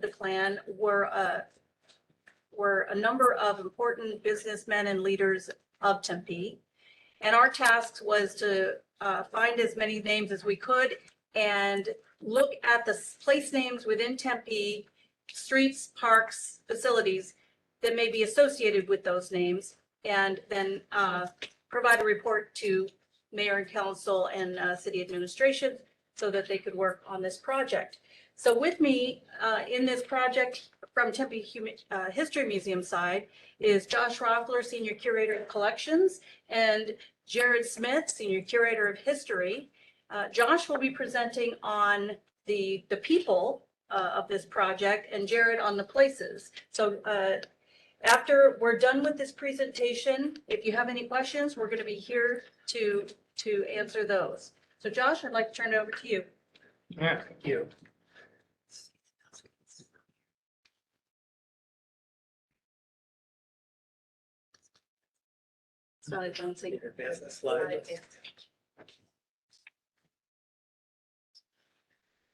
the Klan were a number of important businessmen and leaders of Tempe. And our task was to find as many names as we could and look at the place names within Tempe, streets, parks, facilities that may be associated with those names, and then provide a report to mayor and council and city administration so that they could work on this project. So with me in this project from Tempe History Museum side is Josh Roffler, Senior Curator of Collections, and Jared Smith, Senior Curator of History. Josh will be presenting on the people of this project and Jared on the places. So after we're done with this presentation, if you have any questions, we're going to be here to answer those. So Josh, I'd like to turn it over to you. All right, thank you. It's not advancing. Advance the slide.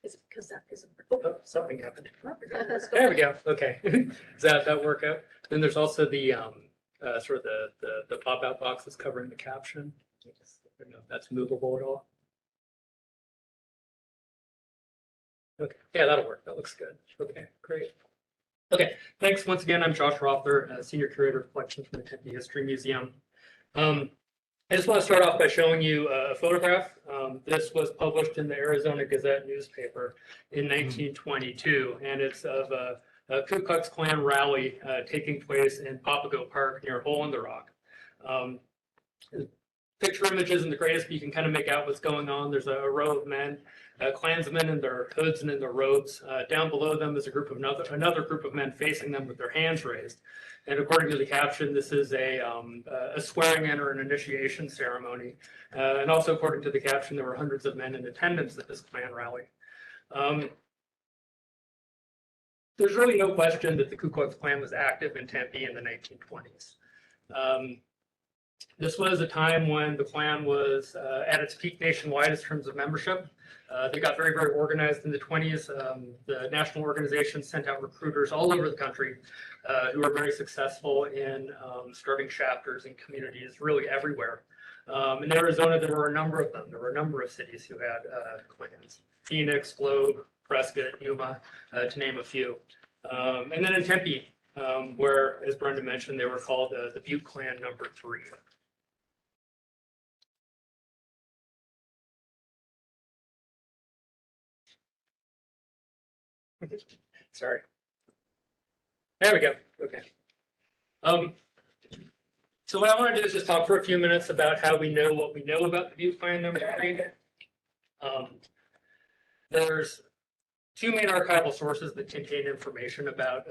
Is it because that isn't? Oh, something happened. There we go. Okay. Does that work out? Then there's also the sort of the pop-out box that's covering the caption. I don't know if that's movable at all. Okay, yeah, that'll work. That looks good. Okay, great. Okay, thanks once again. I'm Josh Roffler, Senior Curator of Collections from the Tempe History Museum. I just want to start off by showing you a photograph. This was published in the Arizona Gazette newspaper in 1922, and it's of a Ku Klux Klan rally taking place in Papago Park near Hole in the Rock. Picture images and the greatest, but you can kind of make out what's going on. There's a row of men, Klansmen in their hoods and in their robes. Down below them is a group of another group of men facing them with their hands raised. And according to the caption, this is a swearing in or an initiation ceremony. And also according to the caption, there were hundreds of men in attendance at this Klan rally. There's really no question that the Ku Klux Klan was active in Tempe in the 1920s. This was a time when the Klan was at its peak nationwide in terms of membership. They got very, very organized in the 20s. The national organization sent out recruiters all over the country who were very successful in starting chapters in communities really everywhere. In Arizona, there were a number of them. There were a number of cities who had clans. Phoenix, Globe, Prescott, Yuma, to name a few. And then in Tempe, where, as Brenda mentioned, they were called the Butte Clan number 3. Sorry. There we go. Okay. So what I want to do is just talk for a few minutes about how we know what we know about the Butte Clan number 3. There's two main archival sources that contain information about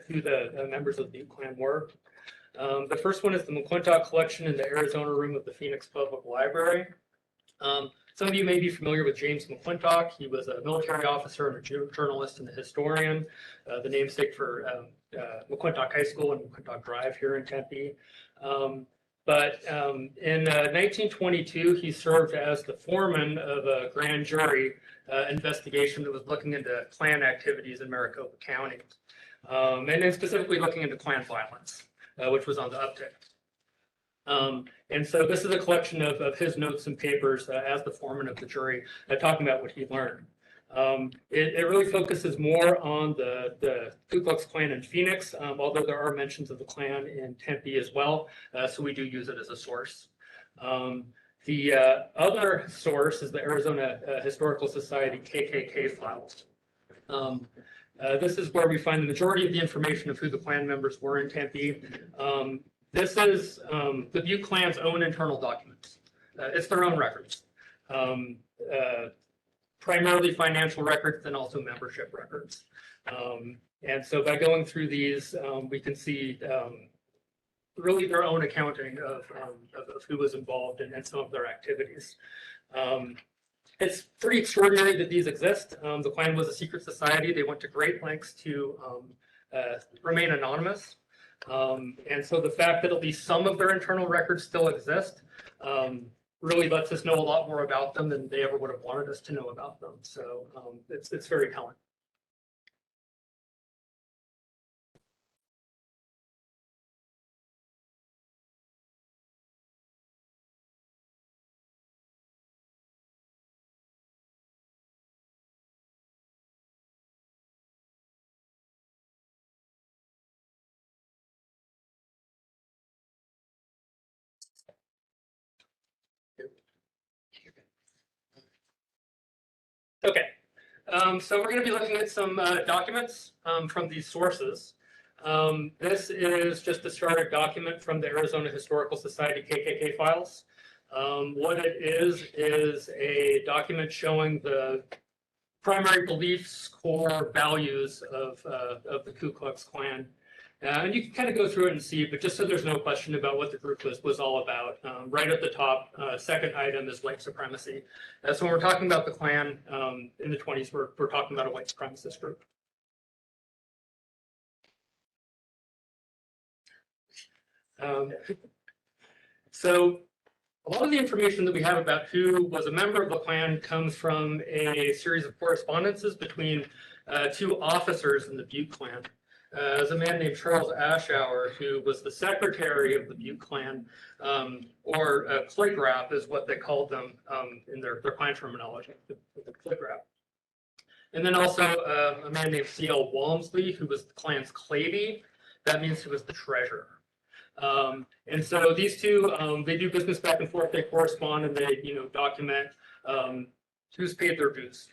who the members of the Butte Clan were. The first one is the McClintock collection in the Arizona room of the Phoenix Public Library. Some of you may be familiar with James McClintock. He was a military officer and a journalist and a historian, the namesake for McClintock High School and McClintock Drive here in Tempe. But in 1922, he served as the foreman of a grand jury investigation that was looking into Klan activities in Maricopa County, and then specifically looking into Klan violence, which was on the uptick. And so this is a collection of his notes and papers as the foreman of the jury, talking about what he learned. It really focuses more on the Ku Klux Klan in Phoenix, although there are mentions of the Klan in Tempe as well, so we do use it as a source. The other source is the Arizona Historical Society KKK files. This is where we find the majority of the information of who the Klan members were in Tempe. This is the Butte Klan's own internal documents. It's their own records. Primarily financial records and also membership records. And so by going through these, we can see really their own accounting of who was involved in some of their activities. It's pretty extraordinary that these exist. The Klan was a secret society. They went to great lengths to remain anonymous. And so the fact that at least some of their internal records still exist really lets us know a lot more about them than they ever would have wanted us to know about them. So it's very telling. So we're going to be looking at some documents from these sources. This is just a starter document from the Arizona Historical Society KKK files. What it is a document showing the primary beliefs, core values of the Ku Klux Klan. And you can kind of go through it and see, but just so there's no question about what the group was all about, right at the top, second item is white supremacy. So when we're talking about the Klan in the 20s, we're talking about a white supremacist group. So a lot of the information that we have about who was a member of the Klan comes from a series of correspondences between two officers in the Butte Klan. There's a man named Charles Ashour, who was the secretary of the Butte Klan, or Kligraf is what they called them in their Klan terminology, the Kligraf. And then also a man named C.L. Walmsley, who was the Klan's Clavey. That means he was the treasurer. And so these two, they do business back and forth. They correspond and they, document who's paid their dues.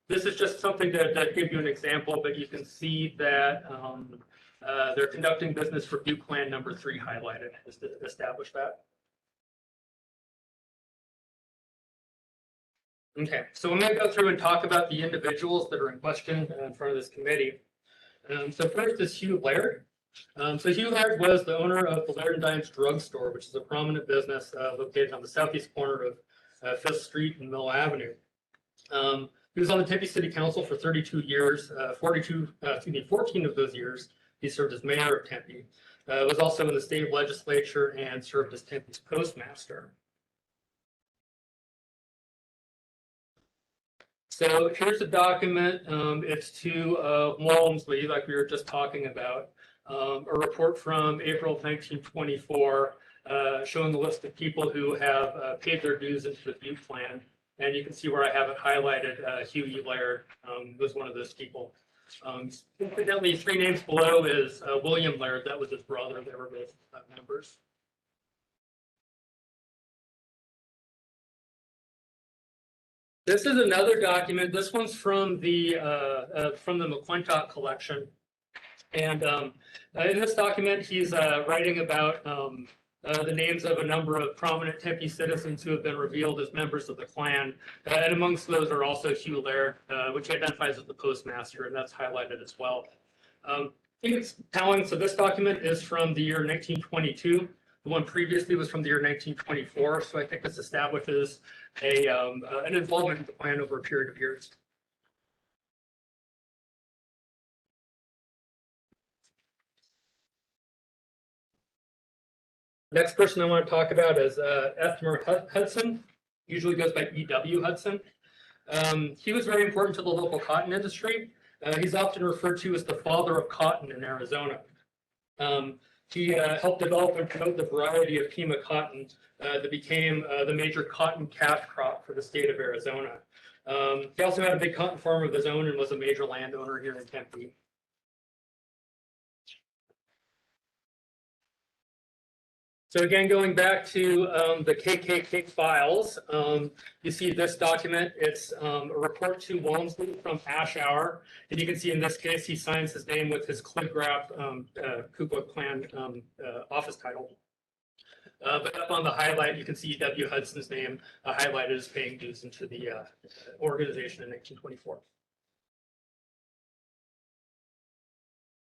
This is just something to give you an example, but you can see that they're conducting business for Butte Klan number 3 highlighted, just to establish that. Okay, so I'm going to go through and talk about the individuals that are in question in front of this committee. So first is Hugh Laird. So Hugh Laird was the owner of the Laird and Dimes Drugstore, which is a prominent business located on the southeast corner of 5th Street and Mill Avenue. He was on the Tempe City Council for 32 years, 14 of those years, he served as mayor of Tempe. Was also in the state legislature and served as Tempe's postmaster. So here's a document. It's to Walmsley, like we were just talking about. A report from April of 1924 showing the list of people who have paid their dues into the Butte Klan. And you can see where I have it highlighted. Hugh E. Laird was one of those people. Incidentally, 3 names below is William Laird. That was his brother. They were both members. This is another document. This one's from the McClintock collection. And in this document, he's writing about the names of a number of prominent Tempe citizens who have been revealed as members of the Klan. And amongst those are also Hugh Laird, which identifies as the postmaster, and that's highlighted as well. I think it's telling. So this document is from the year 1922. The one previously was from the year 1924. So I think this establishes an involvement in the Klan over a period of years. Next person I want to talk about is Ester Hudson, usually goes by E.W. Hudson. He was very important to the local cotton industry. He's often referred to as the father of cotton in Arizona. He helped develop and promote the variety of Pima cotton that became the major cotton cash crop for the state of Arizona. He also had a big cotton farm of his own and was a major landowner here in Tempe. So again, going back to the KKK files, you see this document. It's a report to Walmsley from Ashour. And you can see in this case, he signs his name with his Kligraf Ku Klux Klan office title. But up on the highlight, you can see E.W. Hudson's name highlighted as paying dues into the organization in 1924.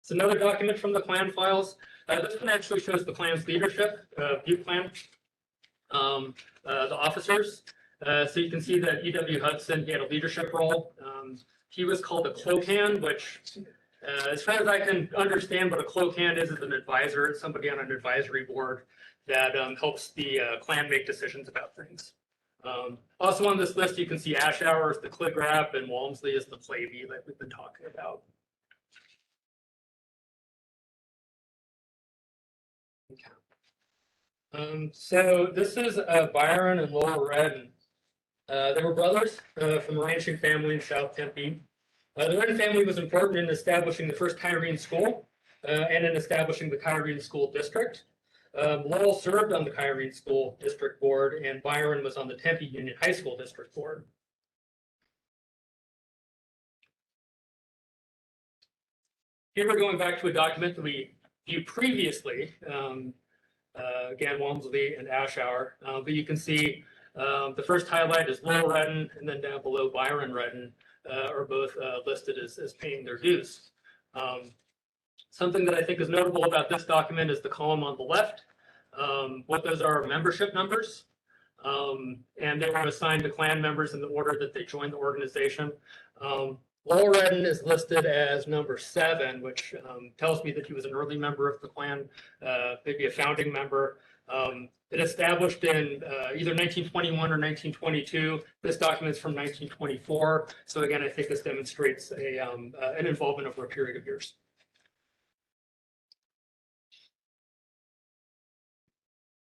It's another document from the Klan files. This one actually shows the Klan's leadership, Butte Klan, the officers. So you can see that E.W. Hudson, he had a leadership role. He was called a cloak hand, which, as far as I can understand, what a cloak hand is an advisor. It's somebody on an advisory board that helps the Klan make decisions about things. Also on this list, you can see Ashour is the Kligraf and Walmsley is the Clavey that we've been talking about. So this is Byron and Laura Redden. They were brothers from a ranching family in South Tempe. The Redden family was important in establishing the first Kyrene school and in establishing the Kyrene School District. Lowell served on the Kyrene School District Board, and Byron was on the Tempe Union High School District Board. Here we're going back to a document that we viewed previously, again, Walmsley and Ashhour, but you can see the first highlight is Lowell Redden, and then down below Byron Redden are both listed as paying their dues. Something that I think is notable about this document is the column on the left. What those are membership numbers, and they were assigned to Klan members in the order that they joined the organization. Lowell Redden is listed as number 7, which tells me that he was an early member of the Klan, maybe a founding member. It established in either 1921 or 1922. This document's from 1924. So again, I think this demonstrates an involvement over a period of years.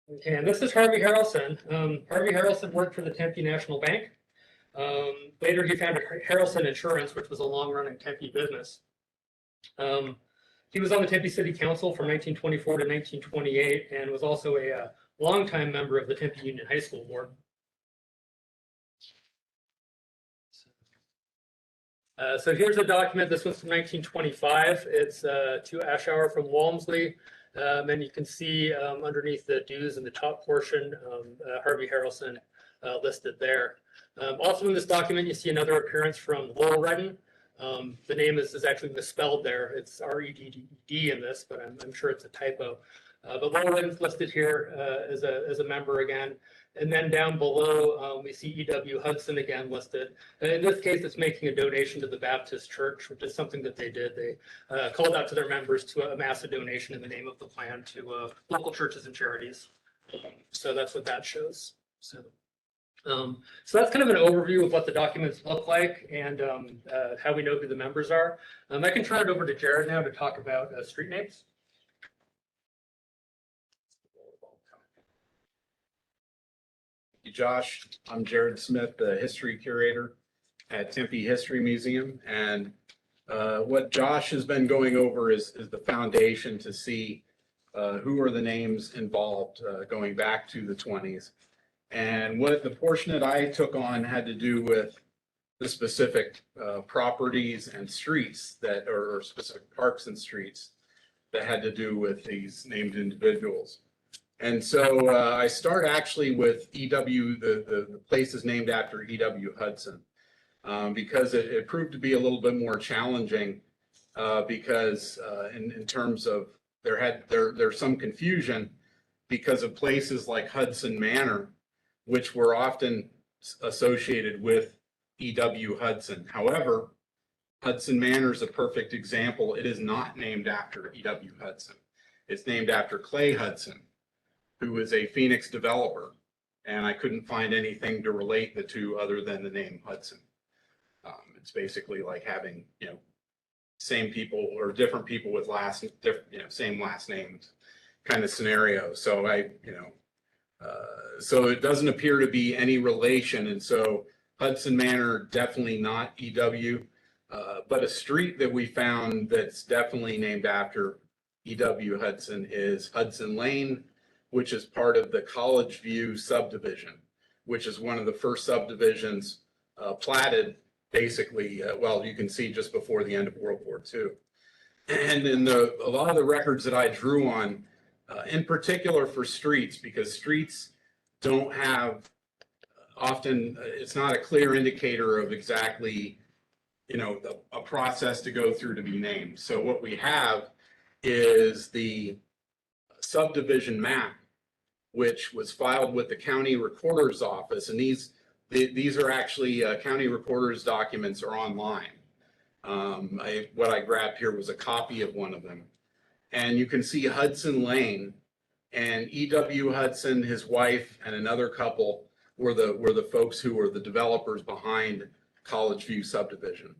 Okay, and this is Harvey Harrelson. Harvey Harrelson worked for the Tempe National Bank. Later, he founded Harrelson Insurance, which was a long-running Tempe business. He was on the Tempe City Council from 1924 to 1928 and was also a longtime member of the Tempe Union High School Board. So here's a document. This one's from 1925. It's to Ashhour from Walmsley. And you can see underneath the dues in the top portion, Harvey Harrelson listed there. Also in this document, you see another appearance from Lowell Redden. The name is actually misspelled there. It's R-E-D-D in this, but I'm sure it's a typo. But Lowell Redden's listed here as a member again. And then down below, we see E.W. Hudson again listed. And in this case, it's making a donation to the Baptist Church, which is something that they did. They called out to their members to amass a donation in the name of the Klan to local churches and charities. So that's what that shows. So that's kind of an overview of what the documents look like and how we know who the members are. I can turn it over to Jared now to talk about street names. Josh, I'm Jared Smith, the history curator at Tempe History Museum. And what Josh has been going over is the foundation to see who are the names involved going back to the 20s. And what the portion that I took on had to do with the specific properties and streets that or specific parks and streets that had to do with these named individuals. And so I start actually with E.W., the place is named after E.W. Hudson, because it proved to be a little bit more challenging because in terms of there's some confusion because of places like Hudson Manor, which were often associated with E.W. Hudson. However, Hudson Manor is a perfect example. It is not named after E.W. Hudson. It's named after Clay Hudson, who is a Phoenix developer, and I couldn't find anything to relate the two other than the name Hudson. It's basically like having, same people or different people with same last names kind of scenario. So so it doesn't appear to be any relation. And so Hudson Manor, definitely not EW, but a street that we found that's definitely named after E.W. Hudson is Hudson Lane, which is part of the College View subdivision, which is one of the first subdivisions platted basically, well, you can see just before the end of World War II. And in a lot of the records that I drew on, in particular for streets, because streets don't have, often it's not a clear indicator of exactly, a process to go through to be named. So what we have is the subdivision map, which was filed with the county recorder's office. And these are actually county recorder's documents are online. What I grabbed here was a copy of one of them. And you can see Hudson Lane, and E.W. Hudson, his wife, and another couple were the folks who were the developers behind College View subdivision.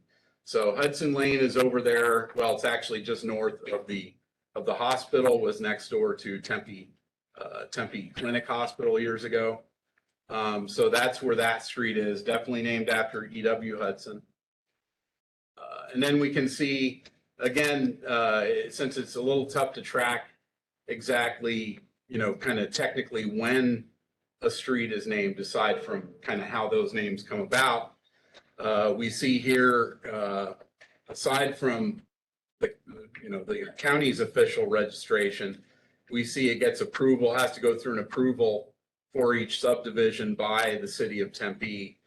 So Hudson Lane is over there. Well, it's actually just north of the hospital, was next door to Tempe Clinic Hospital years ago. So that's where that street is, definitely named after E.W. Hudson. And then we can see, again, since it's a little tough to track exactly, kind of technically when a street is named, aside from kind of how those names come about, we see here, aside from the county's official registration, we see it gets approval, has to go through an approval for each subdivision by the city of Tempe,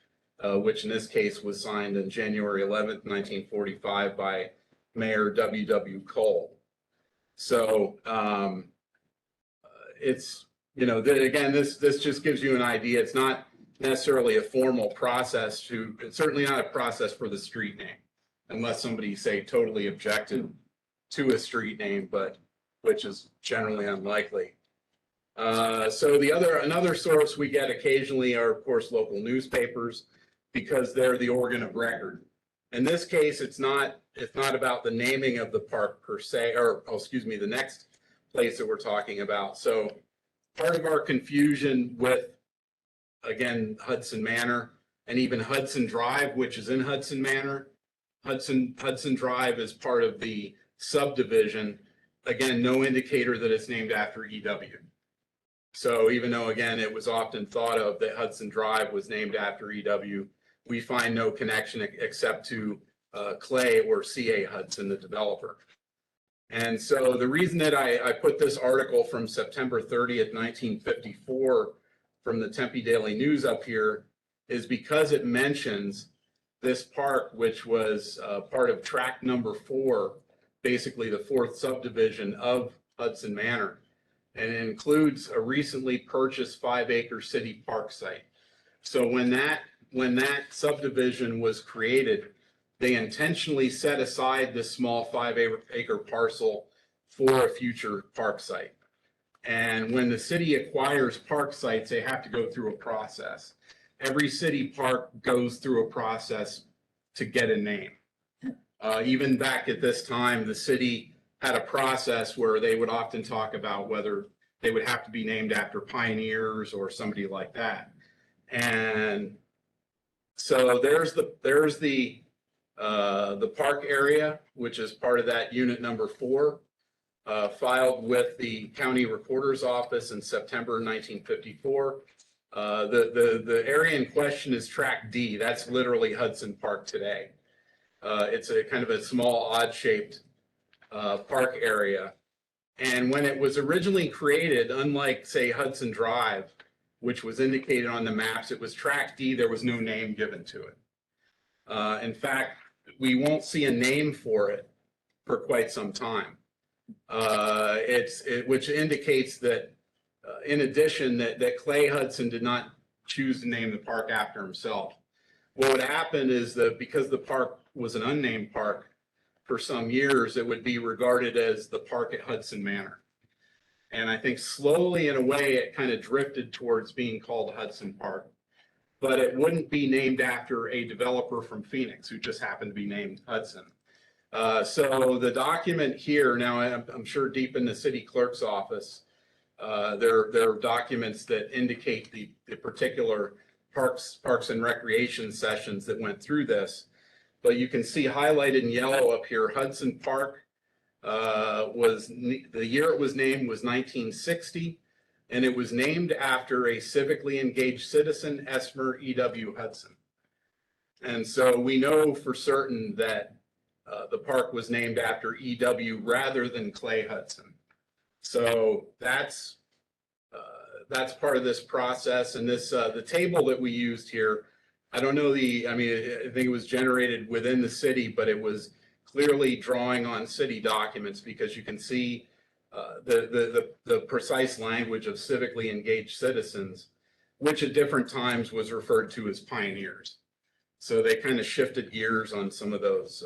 which in this case was signed on January 11th, 1945 by Mayor W.W. Cole. So it's, again, this just gives you an idea. It's not necessarily a formal process it's certainly not a process for the street name, unless somebody say totally objected to a street name, but which is generally unlikely. So another source we get occasionally are, of course, local newspapers, because they're the organ of record. In this case, it's not about the naming of the park per se, or the next place that we're talking about. So part of our confusion with, again, Hudson Manor and even Hudson Drive, which is in Hudson Manor, Hudson Drive is part of the subdivision. Again, no indicator that it's named after EW. So even though, again, it was often thought of that Hudson Drive was named after EW, we find no connection except to Clay or C.A. Hudson, the developer. And so the reason that I put this article from September 30th, 1954 from the Tempe Daily News up here is because it mentions this park, which was part of tract number 4, basically the 4th subdivision of Hudson Manor. And it includes a recently purchased 5-acre city park site. So when that subdivision was created, they intentionally set aside this small 5-acre parcel for a future park site. And when the city acquires park sites, they have to go through a process. Every city park goes through a process to get a name. Even back at this time, the city had a process where they would often talk about whether they would have to be named after pioneers or somebody like that. And so there's the park area, which is part of that unit number 4, filed with the county recorder's office in September 1954. The area in question is tract D. That's literally Hudson Park today. It's a kind of a small odd-shaped park area. And when it was originally created, unlike, say, Hudson Drive, which was indicated on the maps, it was tract D. There was no name given to it. In fact, we won't see a name for it for quite some time. Which indicates that, in addition, that Clay Hudson did not choose to name the park after himself. What would happen is that because the park was an unnamed park for some years, it would be regarded as the park at Hudson Manor. And I think slowly, in a way, it kind of drifted towards being called Hudson Park. But it wouldn't be named after a developer from Phoenix who just happened to be named Hudson. So the document here, now I'm sure deep in the city clerk's office, there are documents that indicate the particular parks and recreation sessions that went through this. But you can see highlighted in yellow up here, Hudson Park the year it was named was 1960, and it was named after a civically engaged citizen, Ester E.W. Hudson. And so we know for certain that the park was named after E.W. rather than Clay Hudson. So that's part of this process. And this the table that we used here, I don't know I think it was generated within the city, but it was clearly drawing on city documents, because you can see the precise language of civically engaged citizens, which at different times was referred to as pioneers. So they kind of shifted gears on some of those,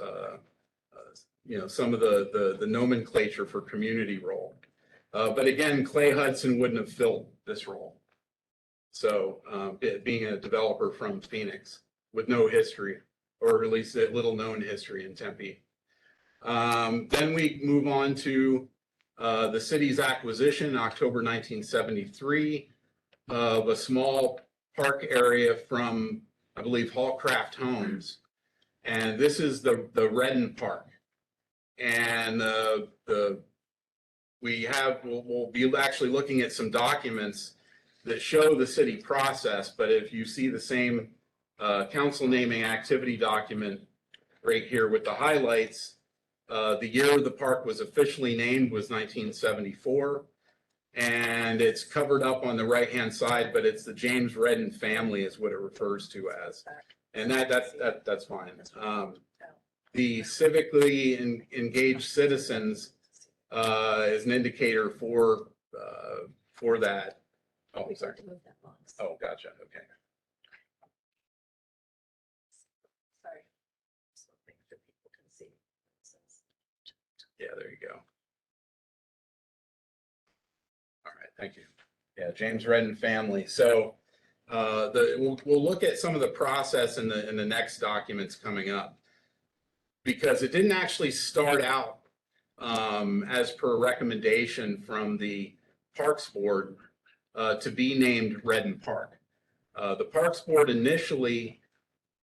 some of the nomenclature for community role. But again, Clay Hudson wouldn't have filled this role. So being a developer from Phoenix with no history, or at least a little known history in Tempe. Then we move on to the city's acquisition in October 1973 of a small park area from, I believe, Hallcraft Homes. And this is the Redden Park. And we'll be actually looking at some documents that show the city process, but if you see the same council naming activity document right here with the highlights, The year the park was officially named was 1974. And it's covered up on the right-hand side, but it's the James Redden family is what it refers to as. And that's fine. The civically engaged citizens is an indicator for that. Oh, sorry. Oh, gotcha. Okay. Sorry. Something that people can see. Yeah, there you go. All right, thank you. Yeah, James Redden family. So we'll look at some of the process in the next documents coming up, because it didn't actually start out as per recommendation from the Parks Board to be named Redden Park. The Parks Board initially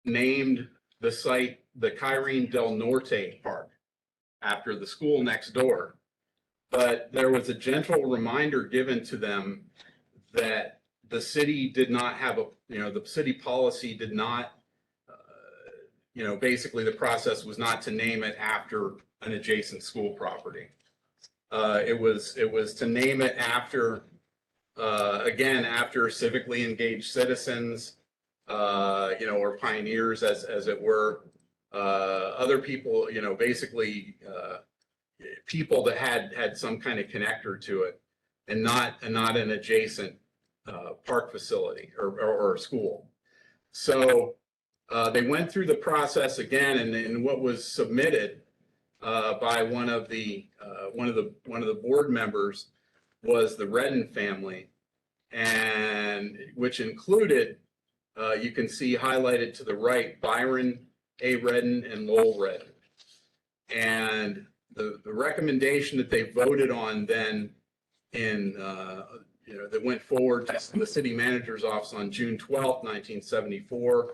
named the site the Kyrene del Norte Park after the school next door. But there was a gentle reminder given to them that the city did not have the city policy did not, basically the process was not to name it after an adjacent school property. It was to name it after, again, after civically engaged citizens, or pioneers as it were, other people, basically, people that had some kind of connector to it, and not an adjacent park facility or school. So they went through the process again, and what was submitted by one of the board members was the Redden family, and which included, you can see highlighted to the right, Byron A. Redden and Lowell Redden. And the recommendation that they voted on then that went forward to the city manager's office on June 12th, 1974,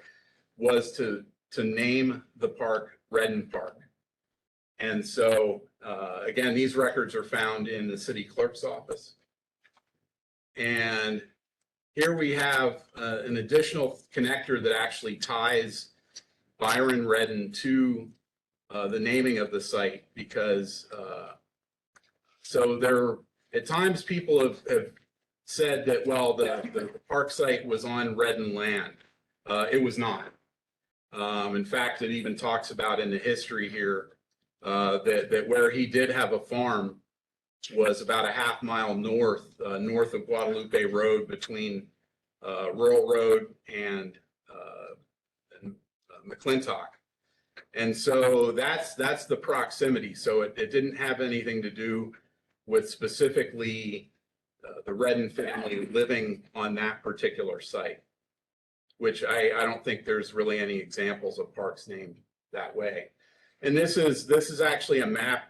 was to name the park Redden Park. And so, again, these records are found in the city clerk's office. And here we have an additional connector that actually ties Byron Redden to the naming of the site, because so there, at times people have said that, well, the park site was on Redden land. It was not. In fact, it even talks about in the history here that where he did have a farm was about a half mile north of Guadalupe Road, between Rural Road and McClintock. And so that's the proximity. So it didn't have anything to do with specifically the Redden family living on that particular site, which I don't think there's really any examples of parks named that way. And this is actually a map.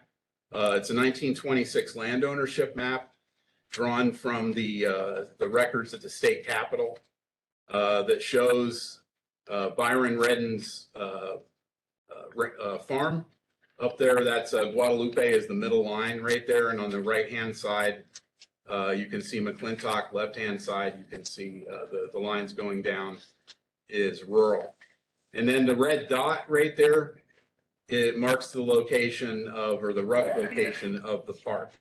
It's a 1926 land ownership map drawn from the records at the state capitol that shows Byron Redden's farm up there. That's Guadalupe is the middle line right there, and on the right-hand side, you can see McClintock. Left-hand side, you can see the lines going down is rural. And then the red dot right there, it marks the location of, or the rough location of the park.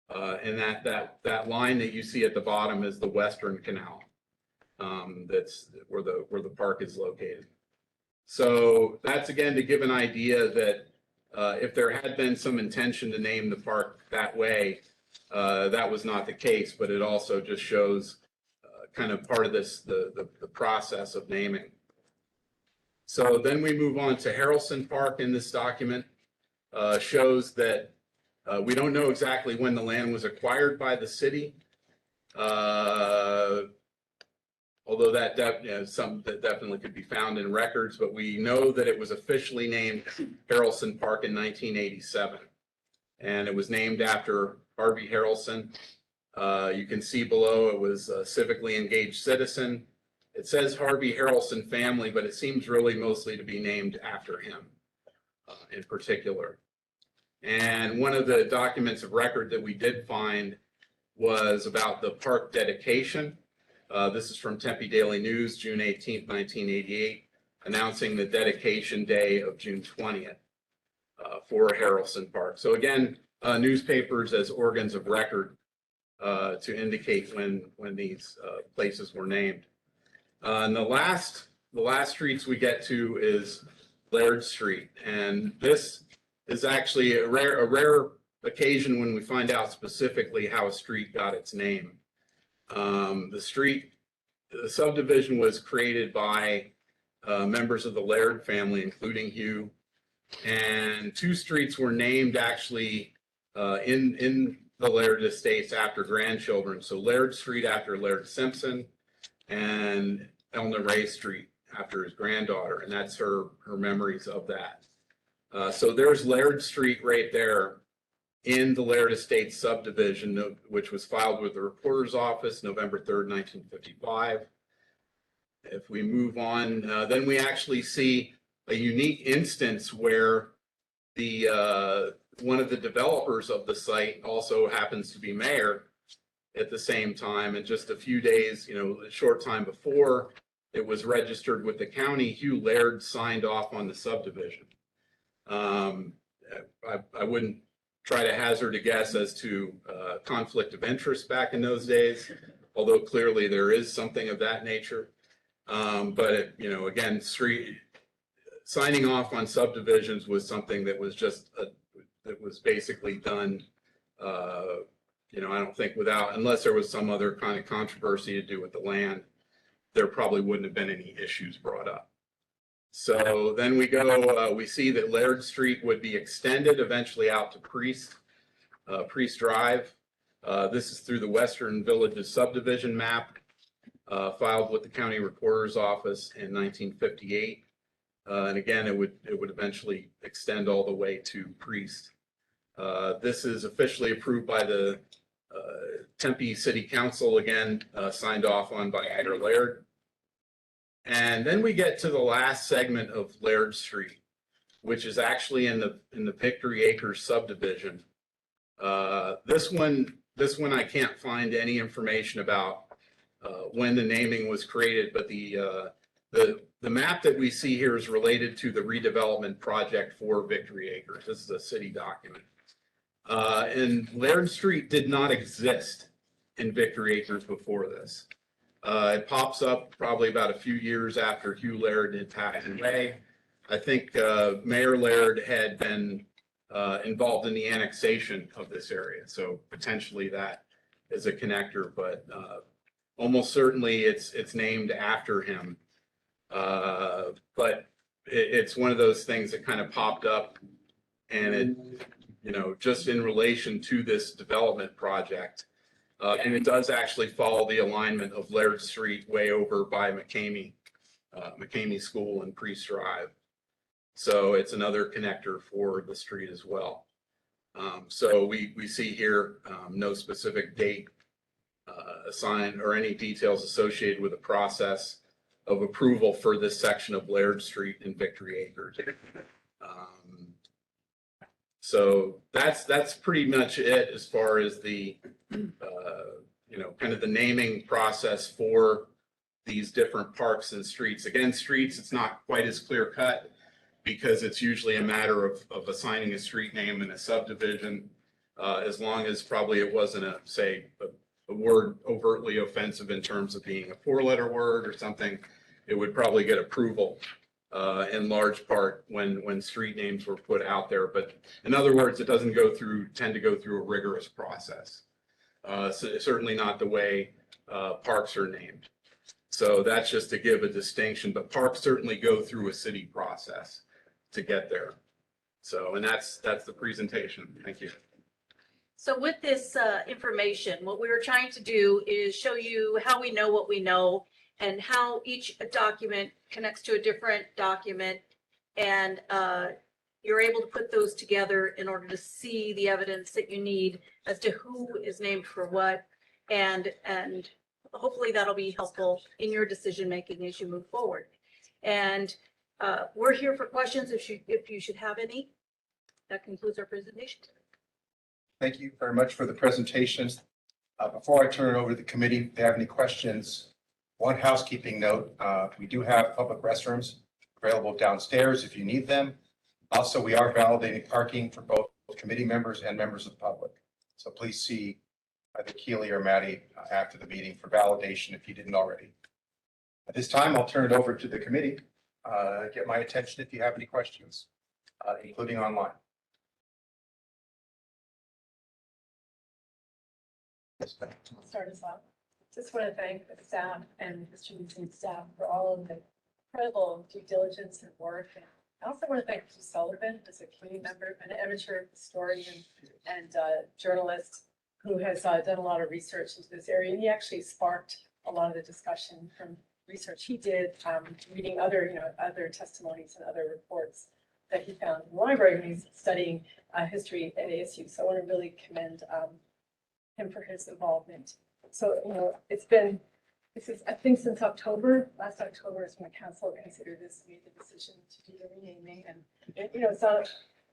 And that line that you see at the bottom is the Western Canal. That's where the park is located. So that's, again, to give an idea that if there had been some intention to name the park that way, that was not the case, but it also just shows kind of part of the process of naming. So then we move on to Harrelson Park in this document. Shows that we don't know exactly when the land was acquired by the city. Although that some that definitely could be found in records, but we know that it was officially named Harrelson Park in 1987. And it was named after Harvey Harrelson. You can see below it was a civically engaged citizen. It says Harvey Harrelson family, but it seems really mostly to be named after him in particular. And one of the documents of record that we did find was about the park dedication. This is from Tempe Daily News, June 18th, 1988, announcing the dedication day of June 20th. for Harrelson Park. So again, newspapers as organs of record to indicate when these places were named. And the last streets we get to is Laird Street, and this is actually a rare occasion when we find out specifically how a street got its name. The subdivision was created by members of the Laird family, including Hugh, and two streets were named actually in the Laird estates after grandchildren. So Laird Street after Laird Simpson, and Elna Ray Street after his granddaughter, and that's her memories of that. So there's Laird Street right there in the Laird Estates subdivision, which was filed with the Recorder's Office November 3rd, 1955. If we move on, then we actually see a unique instance where the one of the developers of the site also happens to be mayor at the same time, and just a few days, a short time before it was registered with the county, Hugh Laird signed off on the subdivision. I wouldn't try to hazard a guess as to conflict of interest back in those days, although clearly there is something of that nature. But again, signing off on subdivisions was something that was just that was basically done. I don't think unless there was some other kind of controversy to do with the land, there probably wouldn't have been any issues brought up. So then we see that Laird Street would be extended eventually out to Priest Drive. This is through the Western Villages subdivision map, filed with the County Recorder's Office in 1958. And again, it would eventually extend all the way to Priest. This is officially approved by the Tempe City Council, again, signed off on by Ida Laird. And then we get to the last segment of Laird Street, which is actually in the Victory Acres subdivision. This one I can't find any information about when the naming was created, but the map that we see here is related to the redevelopment project for Victory Acres. This is a city document. And Laird Street did not exist in Victory Acres before this. It pops up probably about a few years after Hugh Laird had passed away. I think Mayor Laird had been involved in the annexation of this area, so potentially that is a connector, but almost certainly it's named after him. But it's one of those things that kind of popped up, and it, just in relation to this development project. And it does actually follow the alignment of Laird Street way over by McCamey School and Priest Drive. So it's another connector for the street as well. So we see here no specific date assigned or any details associated with the process of approval for this section of Laird Street in Victory Acres. So that's pretty much it as far as the kind of the naming process for these different parks and streets. Again, streets, it's not quite as clear cut because it's usually a matter of assigning a street name in a subdivision, as long as probably it wasn't a word overtly offensive in terms of being a four-letter word or something. It would probably get approval in large part when street names were put out there. But in other words, it doesn't tend to go through a rigorous process. So certainly not the way parks are named. So that's just to give a distinction, but parks certainly go through a city process to get there. So, and that's the presentation. Thank you. So with this information, what we were trying to do is show you how we know what we know and how each document connects to a different document. And you're able to put those together in order to see the evidence that you need as to who is named for what. And hopefully that'll be helpful in your decision-making as you move forward. And we're here for questions if you should have any. That concludes our presentation. Thank you very much for the presentations. Before I turn it over to the committee, if they have any questions, one housekeeping note, we do have public restrooms available downstairs if you need them. Also, we are validating parking for both committee members and members of the public. So please see either Keely or Maddie after the meeting for validation if you didn't already. At this time, I'll turn it over to the committee. Get my attention if you have any questions, including online. I'll start us off. Just want to thank the staff and distributing staff for all of the incredible due diligence and work. And I also want to thank Mr. Sullivan as a community member, an amateur historian and journalist who has done a lot of research into this area. And he actually sparked a lot of the discussion from research he did, reading other testimonies and other reports that he found in the library when he's studying history at ASU. So I want to really commend him for his involvement. So, this is, I think since last October is when the council considered this, made the decision to do the renaming. And, it's not,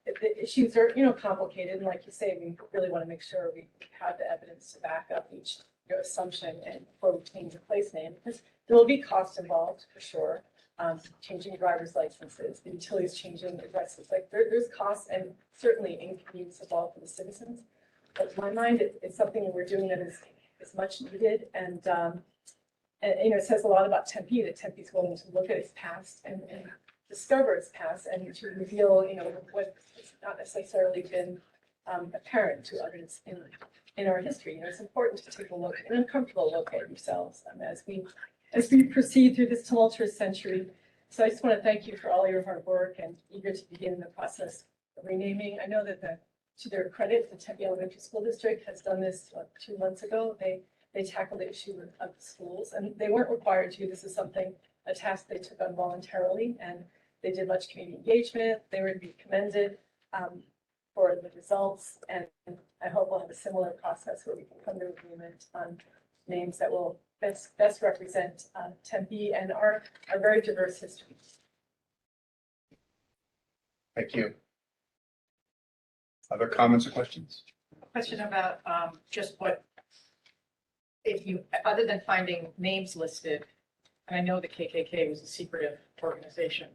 the issues are, complicated. And like you say, we really want to make sure we have the evidence to back up each assumption and before we change the place name, because there will be costs involved for sure. Changing driver's licenses, the utilities changing addresses, like there's costs and certainly inconvenience involved for the citizens. But in my mind, it's something that we're doing that is much needed, and it says a lot about Tempe, that Tempe is willing to look at its past and discover its past and to reveal, what has not necessarily been apparent to others in our history. It's important to take a look, an uncomfortable look at yourselves as we proceed through this tumultuous century. So I just want to thank you for all your hard work and eager to begin the process of renaming. I know that to their credit, the Tempe Elementary School District has done this 2 months ago. They tackled the issue of the schools, and they weren't required to. This is a task they took on voluntarily, and they did much community engagement. They were to be commended for the results, and I hope we'll have a similar process where we can come to agreement on names that will best represent Tempe and our very diverse history. Thank you. Other comments or questions? Question about just what, if you, other than finding names listed, and I know the KKK was a secretive organization,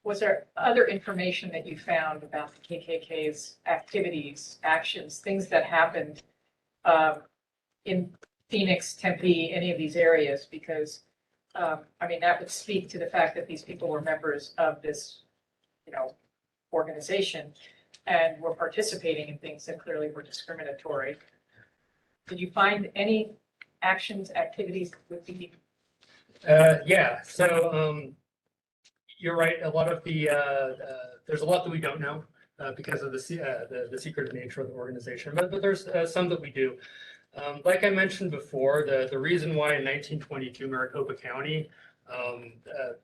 was there other information that you found about the KKK's activities, actions, things that happened in Phoenix, Tempe, any of these areas? Because, that would speak to the fact that these people were members of this, organization and were participating in things that clearly were discriminatory. Did you find any actions, activities that would be? Yeah, so you're right. A lot of there's a lot that we don't know because of the secretive nature of the organization, but there's some that we do. Like I mentioned before, the reason why in 1922 Maricopa County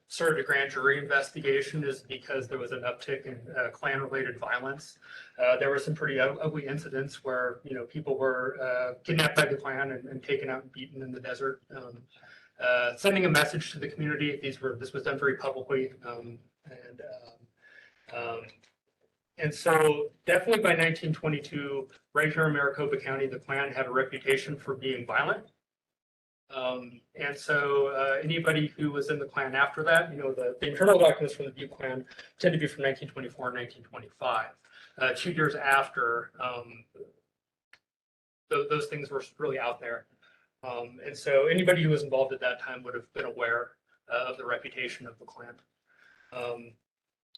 started a grand jury investigation is because there was an uptick in Klan-related violence. There were some pretty ugly incidents where people were kidnapped by the Klan and taken out and beaten in the desert. Sending a message to the community. This was done very publicly, and so definitely by 1922, right here in Maricopa County, the Klan had a reputation for being violent. And so anybody who was in the Klan after that, the internal documents from the Butte Klan tend to be from 1924 and 1925. 2 years after, those things were really out there. And so anybody who was involved at that time would have been aware of the reputation of the Klan.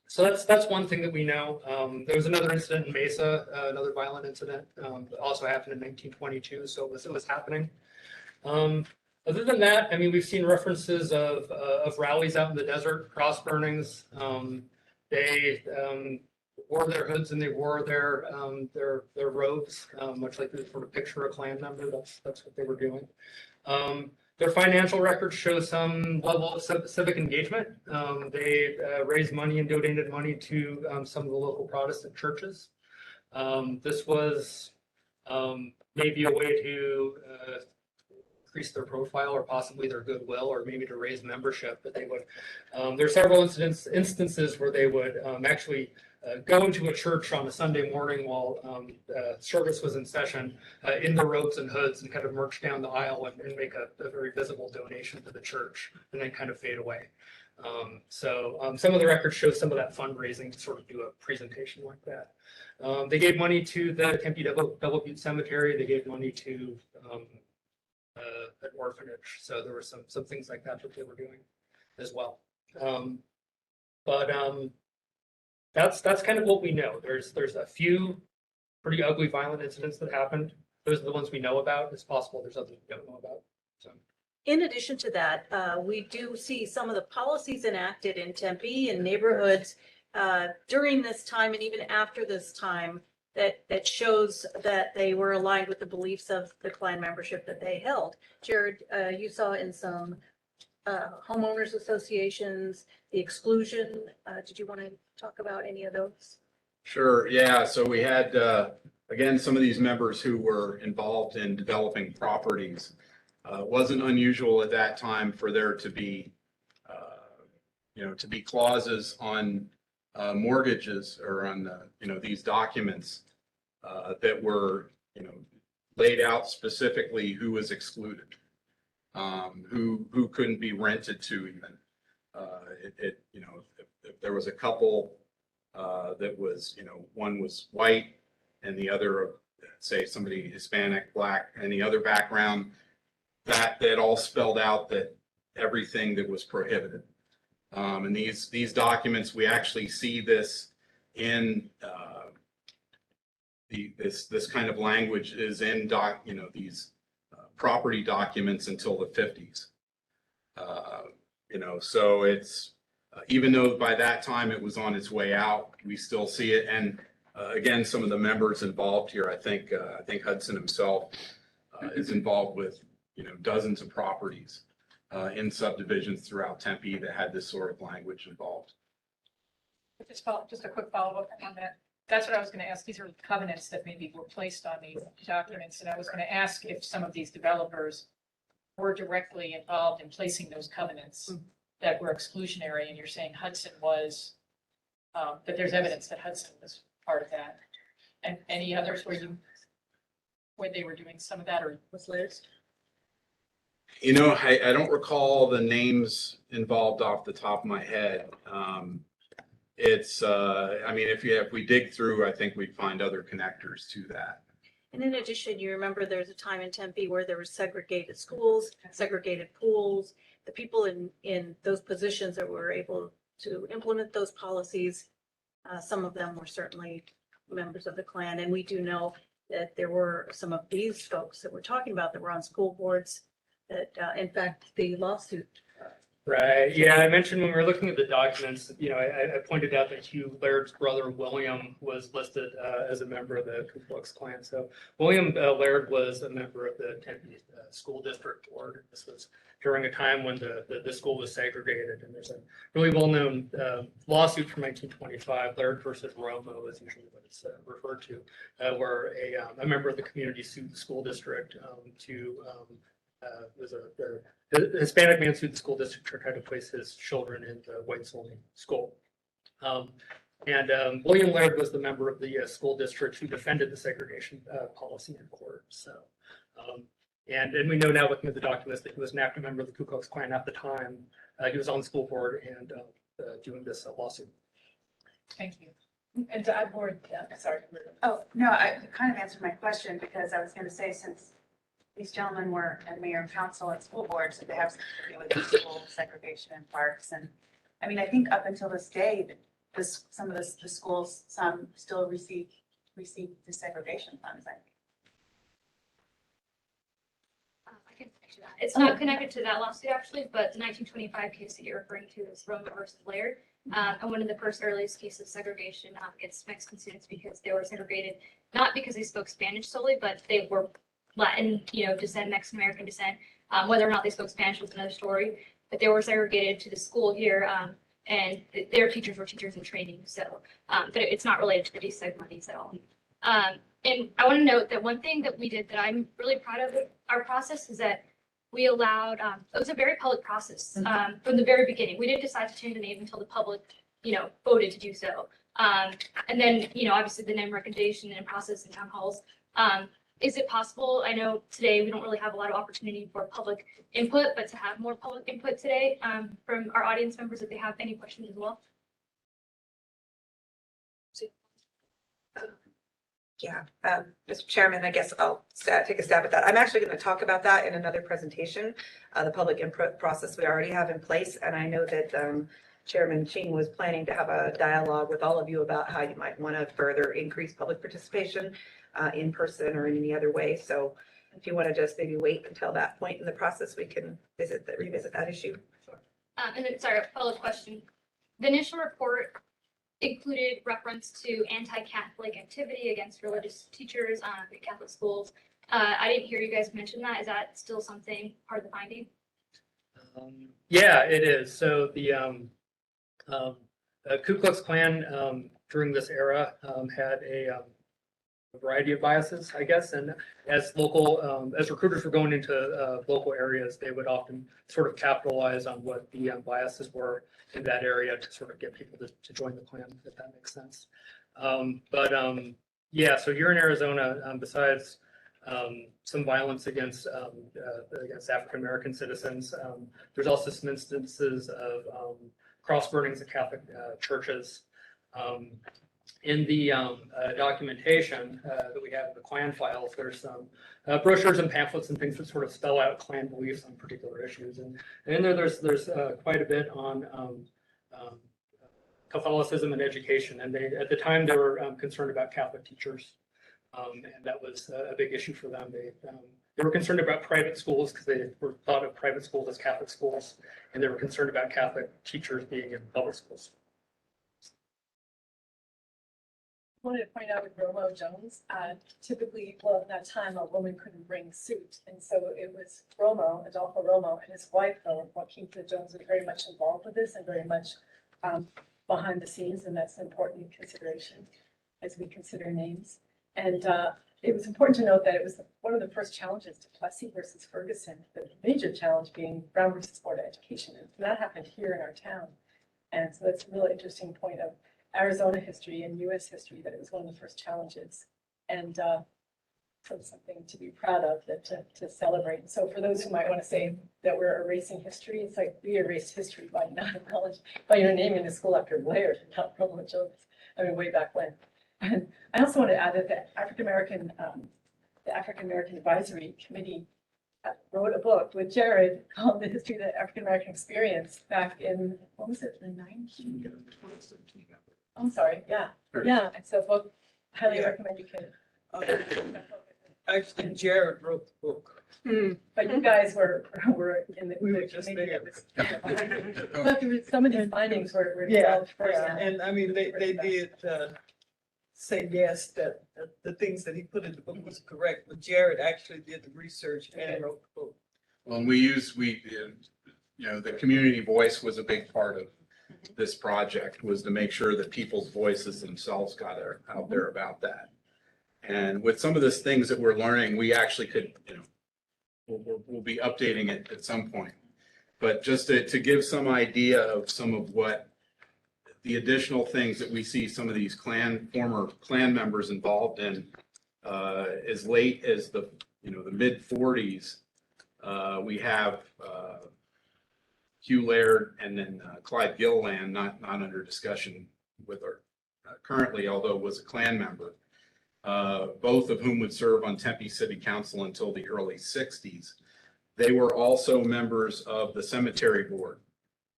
So that's one thing that we know. There was another incident in Mesa, another violent incident, also happened in 1922. So it was happening. Other than that, we've seen references of rallies out in the desert, cross burnings. They wore their hoods and they wore their robes, much like the sort of picture a Klan member. That's what they were doing. Their financial records show some level of civic engagement. They raised money and donated money to some of the local Protestant churches. This was maybe a way to increase their profile or possibly their goodwill, or maybe to raise membership. But they would. There are several instances where they would actually go into a church on a Sunday morning while service was in session in their robes and hoods and kind of march down the aisle and make a very visible donation to the church and then kind of fade away. Some of the records show some of that fundraising to sort of do a presentation like that. They gave money to the Tempe Double Butte Cemetery. They gave money to an orphanage. So there were some things like that they were doing as well. That's kind of what we know. There's a few pretty ugly, violent incidents that happened. Those are the ones we know about. It's possible there's others we don't know about. So. In addition to that, we do see some of the policies enacted in Tempe and neighborhoods during this time and even after this time that shows that they were aligned with the beliefs of the Klan membership that they held. Jared, you saw in some homeowners associations, the exclusion. Did you want to talk about any of those? Sure, yeah, so we had, again, some of these members who were involved in developing properties. It wasn't unusual at that time for there to be, to be clauses on mortgages or on, these documents that were, laid out specifically who was excluded, who couldn't be rented to even. If there was a couple that was, one was white and the other, say somebody Hispanic, Black, any other background, that all spelled out that everything that was prohibited. And these documents, we actually see this in this kind of language is in these property documents until the 50s. So it's even though by that time it was on its way out, we still see it. And again, some of the members involved here, I think Hudson himself is involved with dozens of properties in subdivisions throughout Tempe that had this sort of language involved. Just a quick follow-up on that. That's what I was going to ask. These are covenants that maybe were placed on these documents. And I was going to ask if some of these developers were directly involved in placing those covenants that were exclusionary. And you're saying Hudson was, that there's evidence that Hudson was part of that. And any others where they were doing some of that, or was Liz? I don't recall the names involved off the top of my head. If we dig through, I think we'd find other connectors to that. And in addition, you remember there's a time in Tempe where there were segregated schools, segregated pools. The people in those positions that were able to implement those policies, some of them were certainly members of the Klan. And we do know that there were some of these folks that we're talking about that were on school boards that, in fact, the lawsuit. Right. Yeah, I mentioned when we were looking at the documents, I pointed out that Hugh Laird's brother, William, was listed as a member of the Ku Klux Klan. So William Laird was a member of the Tempe School District Board. This was during a time when the school was segregated. And there's a really well-known lawsuit from 1925, Laird versus Romo is usually what it's referred to, where a member of the community sued the school district the Hispanic man sued the school district to try to place his children in the whites-only school. William Laird was the member of the school district who defended the segregation policy in court. So, and we know now, looking at the documents, that he was an active member of the Ku Klux Klan at the time. He was on the school board and doing this lawsuit. Thank you. And to add more, sorry. Oh, no, I kind of answered my question because I was going to say, since these gentlemen were at mayor and council and school boards, that they have something to do with school segregation and parks. And I think up until this day, some of the schools, some still receive desegregation funds, I think. I can speak to that. It's not connected to that lawsuit actually, but the 1925 case that you're referring to is Romo versus Laird. And one of the first earliest cases of segregation against Mexican students because they were segregated, not because they spoke Spanish solely, but they were Latin, descent, Mexican American descent. Whether or not they spoke Spanish was another story, but they were segregated to the school here, and their teachers were teachers in training. So, but it's not related to the deseg monies at all. And I want to note that one thing that we did that I'm really proud of our process is that we allowed, it was a very public process from the very beginning. We didn't decide to change the name until the public, voted to do so. And then, obviously the name recommendation and process and town halls. is it possible, I know today we don't really have a lot of opportunity for public input, but to have more public input today from our audience members if they have any questions as well? Yeah, Mr. Chairman, I guess I'll take a stab at that. I'm actually going to talk about that in another presentation, the public input process we already have in place. And I know that Chairman Ching was planning to have a dialogue with all of you about how you might want to further increase public participation in person or in any other way. So if you want to just maybe wait until that point in the process, we can revisit that issue. And then, sorry, a follow-up question. The initial report included reference to anti-Catholic activity against religious teachers at Catholic schools. I didn't hear you guys mention that. Is that still something part of the finding? Yeah, it is. So the Ku Klux Klan during this era had a variety of biases, I guess. And as as recruiters were going into local areas, they would often sort of capitalize on what the biases were in that area to sort of get people to join the Klan, if that makes sense. Yeah, so here in Arizona, besides some violence against African American citizens, there's also some instances of cross burnings at Catholic churches. In the documentation that we have in the Klan files, there's some brochures and pamphlets and things that sort of spell out Klan beliefs on particular issues. And in there's quite a bit on Catholicism and education. And at the time, they were concerned about Catholic teachers. And that was a big issue for them. They were concerned about private schools because they were thought of private schools as Catholic schools. And they were concerned about Catholic teachers being in public schools. I wanted to point out with Romo Jones, typically, well, at that time, a woman couldn't bring suit. And so it was Romo, Adolfo Romo, and his wife, Joaquin Jones, were very much involved with this and very much behind the scenes. And that's an important consideration as we consider names. And it was important to note that it was one of the first challenges to Plessy versus Ferguson, the major challenge being Brown versus Board of Education. And that happened here in our town. And so that's a really interesting point of Arizona history and US history, that it was one of the first challenges. And so it's something to be proud of, that to celebrate. So for those who might want to say that we're erasing history, it's like we erased history by not acknowledging, by naming the school after Blair, not Romo Jones. I mean, way back when. And I also want to add that the African American Advisory Committee wrote a book with Jared called The History of the African American Experience back in, what was it, the 90s? I'm sorry, yeah. It's a book, highly recommend you can. Actually, Jared wrote the book. But you guys were in the. We were just committee there. that was- But some of these findings were developed first. And I mean, they did say yes, that the things that he put in the book was correct, but Jared actually did the research and wrote the book. Well, and the community voice was a big part of this project, was to make sure that people's voices themselves got out there about that. And with some of these things that we're learning, we actually could, we'll be updating it at some point. But just to give some idea of some of what the additional things that we see some of these former Klan members involved in, as late as the mid 40s, we have Hugh Laird and then Clyde Gilliland, not under discussion with our currently, although was a Klan member, both of whom would serve on Tempe City Council until the early 60s. They were also members of the cemetery board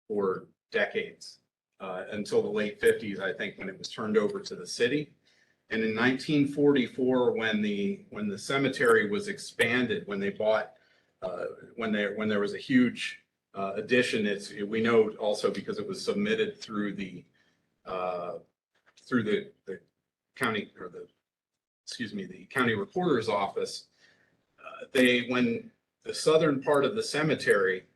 for decades, until the late 50s, I think, when it was turned over to the city. And in 1944, when the cemetery was expanded, when they bought, when there was a huge addition, we know also because it was submitted through the county, or the county recorder's office. When the southern part of the cemetery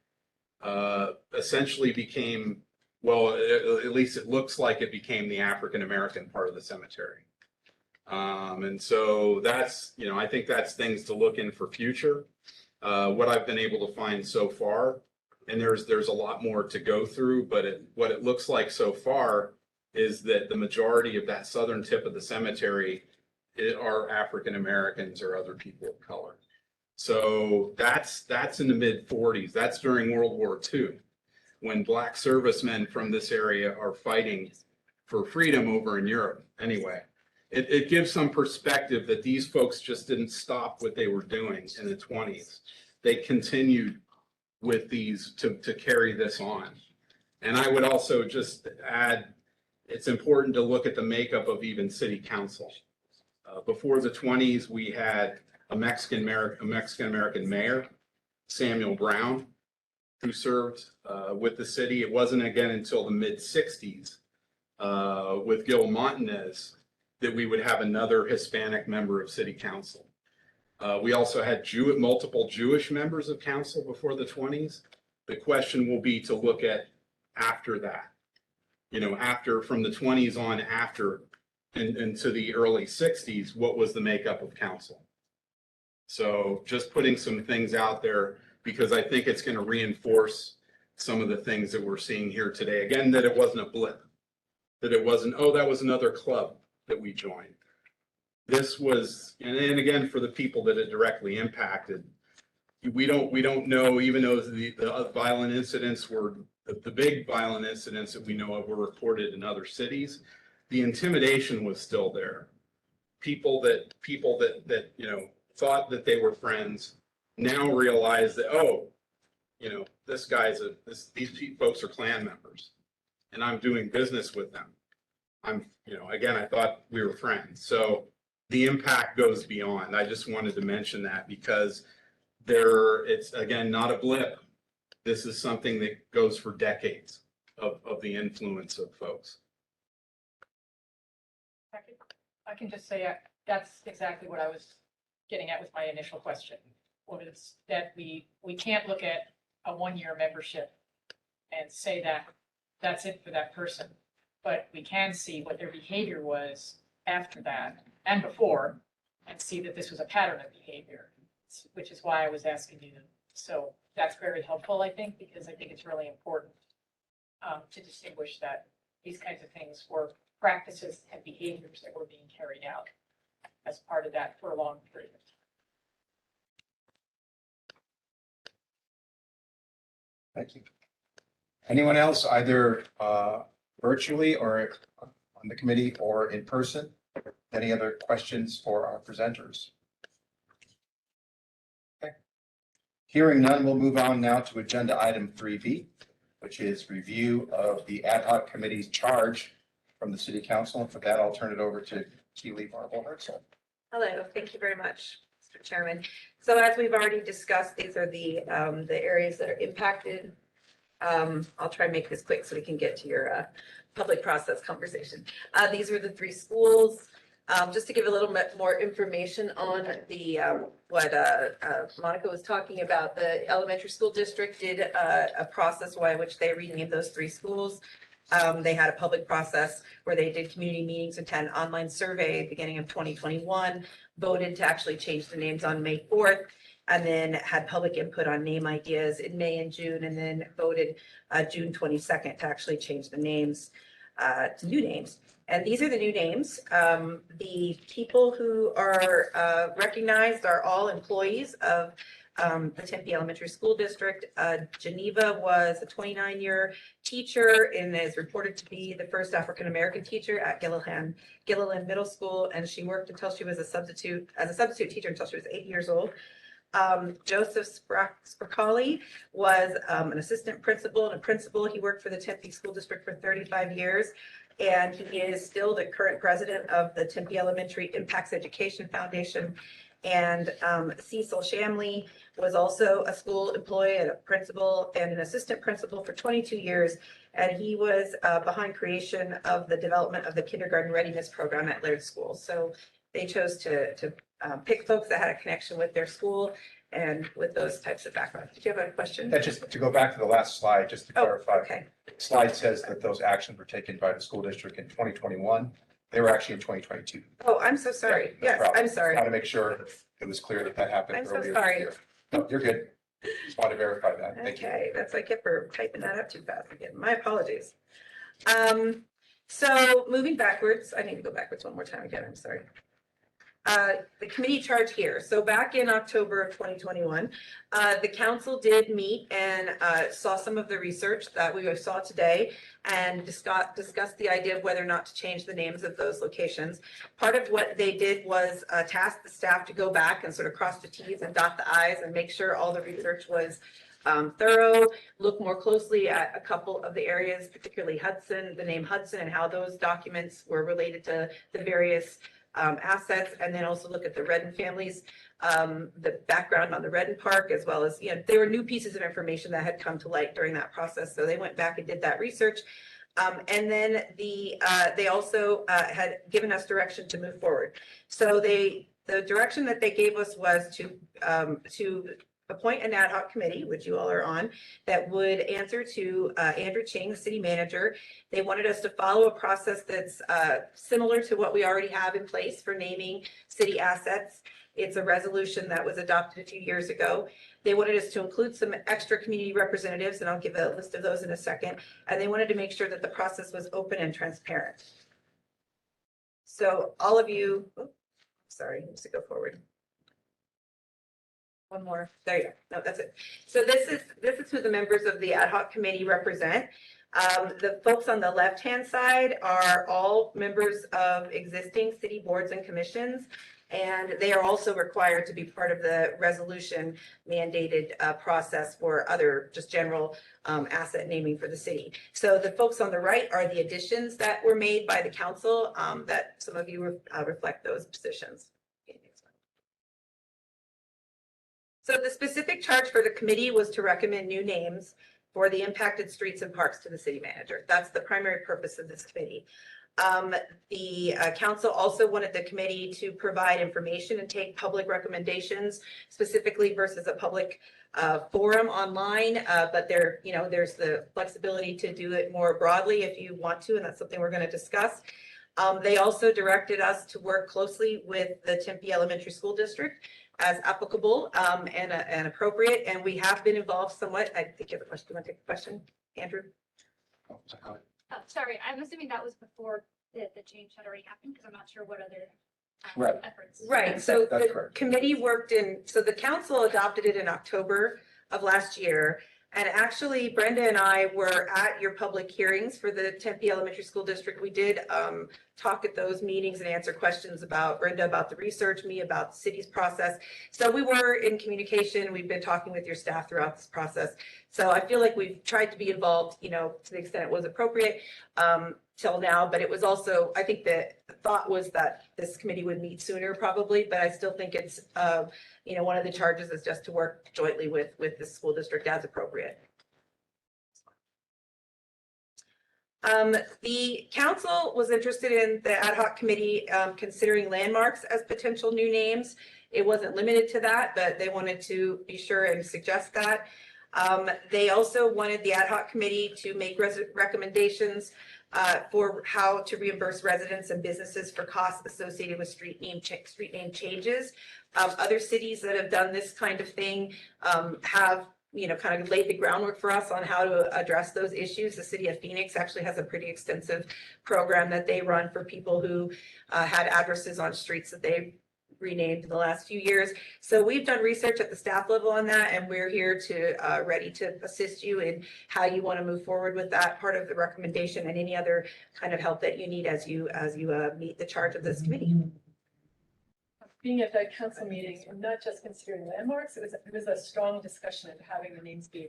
essentially became, well, at least it looks like it became the African American part of the cemetery. And so that's, I think that's things to look in for future. What I've been able to find so far, and there's a lot more to go through, but what it looks like so far is that the majority of that southern tip of the cemetery are African Americans or other people of color. So that's in the mid 40s. That's during World War II, when Black servicemen from this area are fighting for freedom over in Europe. Anyway, it gives some perspective that these folks just didn't stop what they were doing in the 20s. They continued with these to carry this on. And I would also just add, it's important to look at the makeup of even city council. Before the 20s, we had a Mexican American mayor, Samuel Brown, who served with the city. It wasn't again until the mid 60s with Gil Montanez that we would have another Hispanic member of city council. We also had multiple Jewish members of council before the 20s. The question will be to look at after that, after from the 20s on after and into the early 60s, what was the makeup of council? So just putting some things out there, because I think it's going to reinforce some of the things that we're seeing here today. Again, that it wasn't a blip, that it wasn't, oh, that was another club that we joined. This was, and again, for the people that it directly impacted, we don't know, even though the violent incidents were, the big violent incidents that we know of were reported in other cities, the intimidation was still there. People that thought that they were friends now realize that, oh, this guy's these folks are Klan members, and I'm doing business with them. Again, I thought we were friends. So the impact goes beyond. I just wanted to mention that because it's again not a blip. This is something that goes for decades of the influence of folks. I can just say that's exactly what I was getting at with my initial question. Was that we can't look at a one-year membership and say that that's it for that person, but we can see what their behavior was after that and before, and see that this was a pattern of behavior, which is why I was asking you. So that's very helpful, I think, because I think it's really important to distinguish that these kinds of things were practices and behaviors that were being carried out as part of that for a long period of time. Thank you. Anyone else, either virtually or on the committee or in person? Any other questions for our presenters? Okay. Hearing none, we'll move on now to agenda item 3B, which is review of the ad hoc committee's charge from the city council. And for that, I'll turn it over to Keely Harrelson. Hello, thank you very much, Mr. Chairman. So as we've already discussed, these are the areas that are impacted. I'll try and make this quick so we can get to your public process conversation. These are the 3 schools. Just to give a little bit more information on the what Monica was talking about, the elementary school district did a process by which they renamed those 3 schools. They had a public process where they did community meetings, attend online survey beginning of 2021, voted to actually change the names on May 4th, and then had public input on name ideas in May and June, and then voted June 22nd to actually change the names to new names. And these are the new names. The people who are recognized are all employees of the Tempe Elementary School District. Geneva was a 29-year teacher and is reported to be the first African-American teacher at Gilliland Middle School. And she worked until she was as a substitute teacher until she was 8 years old. Joseph Spracali was an assistant principal and a principal. He worked for the Tempe School District for 35 years. And he is still the current president of the Tempe Elementary Impacts Education Foundation. And Cecil Shamley was also a school employee and a principal and an assistant principal for 22 years. And he was behind creation of the development of the kindergarten readiness program at Laird School. So they chose to pick folks that had a connection with their school and with those types of backgrounds. Did you have a question? Yeah, just to go back to the last slide, just to clarify. Okay. Slide says that those actions were taken by the school district in 2021. They were actually in 2022. Oh, I'm so sorry. No Yes, problem. I'm sorry. Want to make sure it was clear that happened I'm so earlier. sorry. this year. No, you're good. Just want to verify that. Thank you. Okay, that's what I get for typing that up too fast again. My apologies. So moving backwards, I need to go backwards one more time again. I'm sorry. the committee charge here. So back in October of 2021, the council did meet and saw some of the research that we saw today and discussed the idea of whether or not to change the names of those locations. Part of what they did was task the staff to go back and sort of cross the T's and dot the I's and make sure all the research was thorough, look more closely at a couple of the areas, particularly Hudson, the name Hudson, and how those documents were related to the various assets, and then also look at the Redden families, the background on the Redden Park, as well as, there were new pieces of information that had come to light during that process. So they went back and did that research. And then they also had given us direction to move forward. So the direction that they gave us was to appoint an ad hoc committee, which you all are on, that would answer to Andrew Ching, the city manager. They wanted us to follow a process that's similar to what we already have in place for naming city assets. It's a resolution that was adopted a few years ago. They wanted us to include some extra community representatives, and I'll give a list of those in a second. And they wanted to make sure that the process was open and transparent. So all of you, sorry, I need to go forward. One more. There you go. No, that's it. So this is who the members of the ad hoc committee represent. The folks on the left-hand side are all members of existing city boards and commissions, and they are also required to be part of the resolution mandated process for other just general asset naming for the city. So the folks on the right are the additions that were made by the council that some of you reflect those positions. So the specific charge for the committee was to recommend new names for the impacted streets and parks to the city manager. That's the primary purpose of this committee. The council also wanted the committee to provide information and take public recommendations, specifically versus a public forum online. But there's the flexibility to do it more broadly if you want to, and that's something we're going to discuss. They also directed us to work closely with the Tempe Elementary School District as applicable and appropriate. And we have been involved somewhat. I think you have a question. Do you want to take a question, Andrew? Sorry, I'm assuming that was before the change had already happened, because I'm not sure what other Right. efforts. Right, so That's the correct. committee so the council adopted it in October of last year. And actually Brenda and I were at your public hearings for the Tempe Elementary School District. We did talk at those meetings and answer questions about Brenda, about the research, me about the city's process. So we were in communication. We've been talking with your staff throughout this process. So I feel like we've tried to be involved, to the extent it was appropriate till now. But it was also, I think the thought was that this committee would meet sooner probably, but I still think it's, one of the charges is just to work jointly with the school district as appropriate. The council was interested in the ad hoc committee considering landmarks as potential new names. It wasn't limited to that, but they wanted to be sure and suggest that. They also wanted the ad hoc committee to make recommendations for how to reimburse residents and businesses for costs associated with street name changes. Other cities that have done this kind of thing have kind of laid the groundwork for us on how to address those issues. The city of Phoenix actually has a pretty extensive program that they run for people who had addresses on streets that they renamed in the last few years. So we've done research at the staff level on that, and we're here to ready to assist you in how you want to move forward with that part of the recommendation and any other kind of help that you need as you meet the charge of this committee. Being at that council meeting and not just considering landmarks, it was a strong discussion of having the names be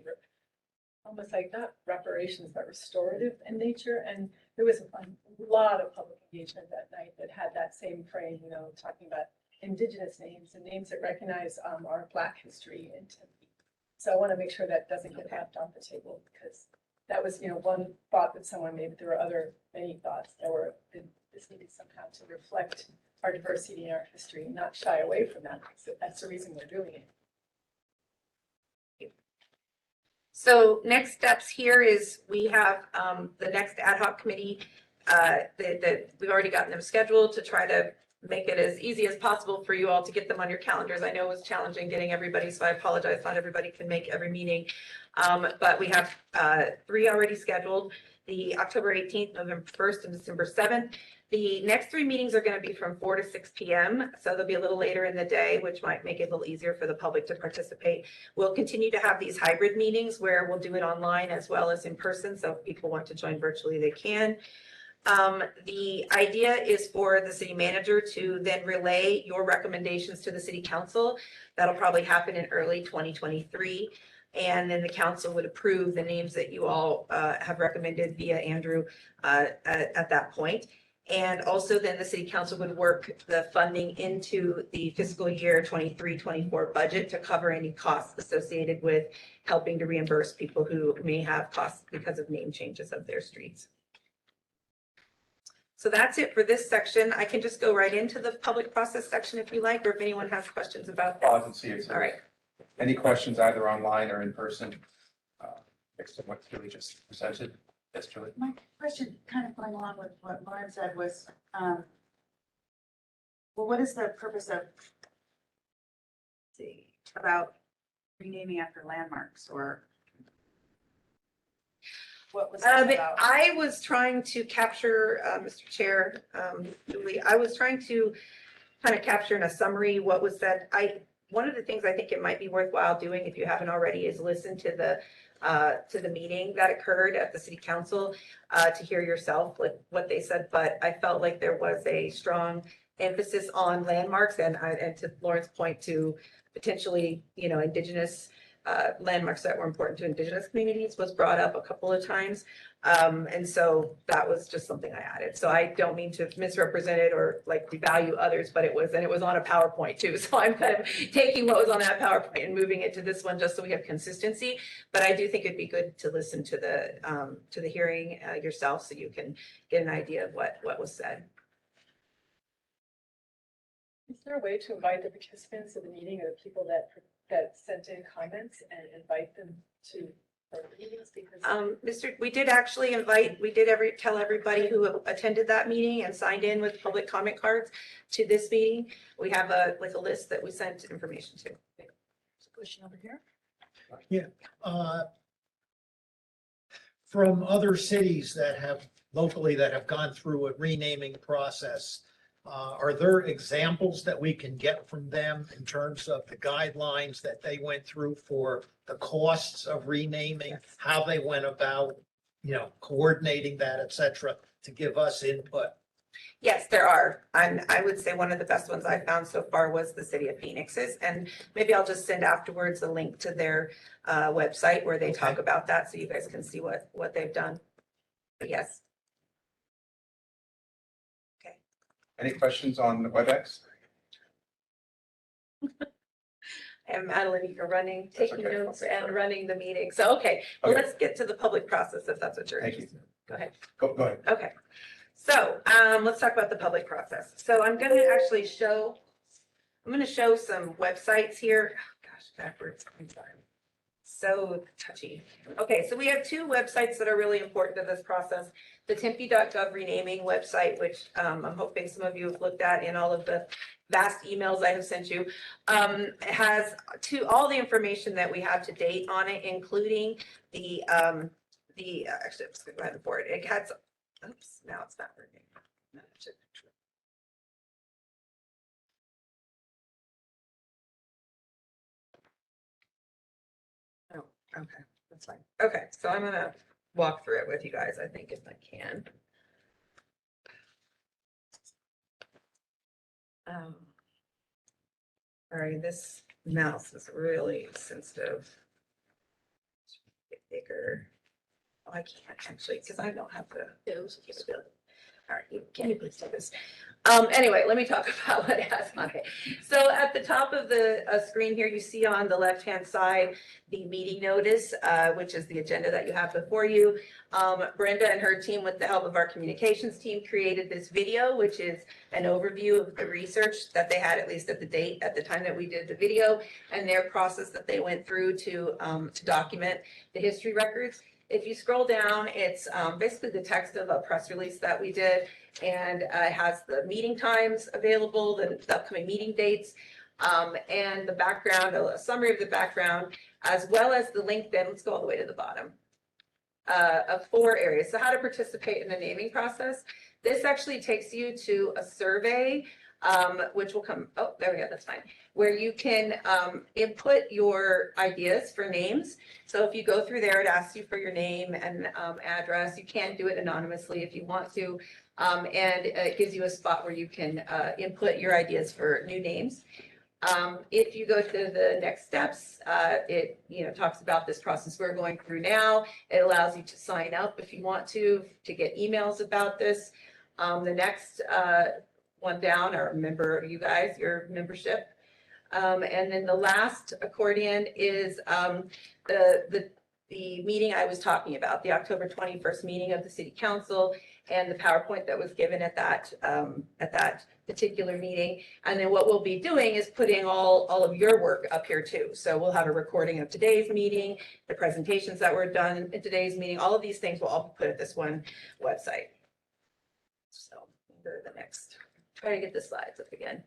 almost like not reparations, but restorative in nature. And there was a lot of public engagement that night that had that same frame, talking about indigenous names and names that recognize our Black history in Tempe. So I want to make sure that doesn't get left off the table, because that was, one thought that someone made, but there were many thoughts that this needed somehow to reflect our diversity and our history and not shy away from that. So that's the reason we're doing it. So next steps here is we have the next ad hoc committee that we've already gotten them scheduled to try to make it as easy as possible for you all to get them on your calendars. I know it was challenging getting everybody, so I apologize. Not everybody can make every meeting, but we have 3 already scheduled: the October 18th, November 1st, and December 7th. The next three meetings are going to be from 4 to 6 p.m. So they'll be a little later in the day, which might make it a little easier for the public to participate. We'll continue to have these hybrid meetings where we'll do it online as well as in person. So if people want to join virtually, they can. The idea is for the city manager to then relay your recommendations to the city council. That'll probably happen in early 2023. And then the council would approve the names that you all have recommended via Andrew at that point. And also then the city council would work the funding into the fiscal year 23-24 budget to cover any costs associated with helping to reimburse people who may have costs because of name changes of their streets. So that's it for this section. I can just go right into the public process section if you like, or if anyone has questions about that. Pause and see if All right. any questions either online or in person, based on what Julie just presented. Yes, Julie. My question, kind of going along with what Lauren said, was, well, what is the purpose of, let's see, about renaming after landmarks, or what was that about? I was trying to capture, Mr. Chair, Julie, I was trying to kind of capture in a summary what was said. One of the things I think it might be worthwhile doing, if you haven't already, is listen to the meeting that occurred at the city council to hear yourself what they said. But I felt like there was a strong emphasis on landmarks and to Lauren's point, to potentially, Indigenous landmarks that were important to Indigenous communities was brought up a couple of times. And so that was just something I added. So I don't mean to misrepresent it or like devalue others, but it was on a PowerPoint too. So I'm kind of taking what was on that PowerPoint and moving it to this one just so we have consistency. But I do think it'd be good to listen to the hearing yourself so you can get an idea of what was said. Is there a way to invite the participants of the meeting or the people that sent in comments and invite them to further meetings? Because We did actually tell everybody who attended that meeting and signed in with public comment cards to this meeting. We have a list that we sent information to. question over here. From other cities that have gone through a renaming process, are there examples that we can get from them in terms of the guidelines that they went through for the costs of renaming, how they went about, coordinating that, et cetera, to give us input? Yes, there are. I would say one of the best ones I found so far was the city of Phoenix's, and maybe I'll just send afterwards a link to their website where they talk about that, so you guys can see what they've done. But yes. Any questions on the WebEx? And Madeline, you're taking okay. notes and running the meeting. So, okay, well, Okay. let's get to the public process if that's what you're Thank you. interested in. Go ahead. Go ahead. Okay, so let's talk about the public process. So I'm going to actually show some websites here. Oh, gosh, backwards. I'm sorry. So touchy. Okay, so we have two websites that are really important to this process. The Tempe.gov renaming website, which I'm hoping some of you have looked at in all of the vast emails I have sent you, has all the information that we have to date on it, including the actually, I'm just going to go ahead and forward it. It has, oops, now it's not working. No, it should- Oh, okay, that's fine. Okay, so I'm gonna walk through it with you guys, I think, if I can. Sorry, this mouse is really sensitive. Get bigger. Oh, I can't actually, because I don't have the capability. All right, can you please do this? Anyway, let me talk about what it has on it. So at the top of the screen here, you see on the left-hand side, the meeting notice, which is the agenda that you have before you. Brenda and her team, with the help of our communications team, created this video, which is an overview of the research that they had, at least at the time that we did the video, and their process that they went through to document the history records. If you scroll down, it's basically the text of a press release that we did, and it has the meeting times available, the upcoming meeting dates, and the background, a summary of the background, as well as the link. Then let's go all the way to the bottom. of 4 areas. So how to participate in the naming process. This actually takes you to a survey, which will come, oh, there we go, that's fine, where you can input your ideas for names. So if you go through there, it asks you for your name and address. You can do it anonymously if you want to. And it gives you a spot where you can input your ideas for new names. If you go to the next steps, it, talks about this process we're going through now. It allows you to sign up if you want to get emails about this. The next one down are member, you guys, your membership. And then the last accordion is the meeting I was talking about, the October 21st meeting of the city council and the PowerPoint that was given at that particular meeting. And then what we'll be doing is putting all of your work up here too. So we'll have a recording of today's meeting, the presentations that were done in today's meeting, all of these things will all be put at this one website. So go to the next, try to get the slides up again.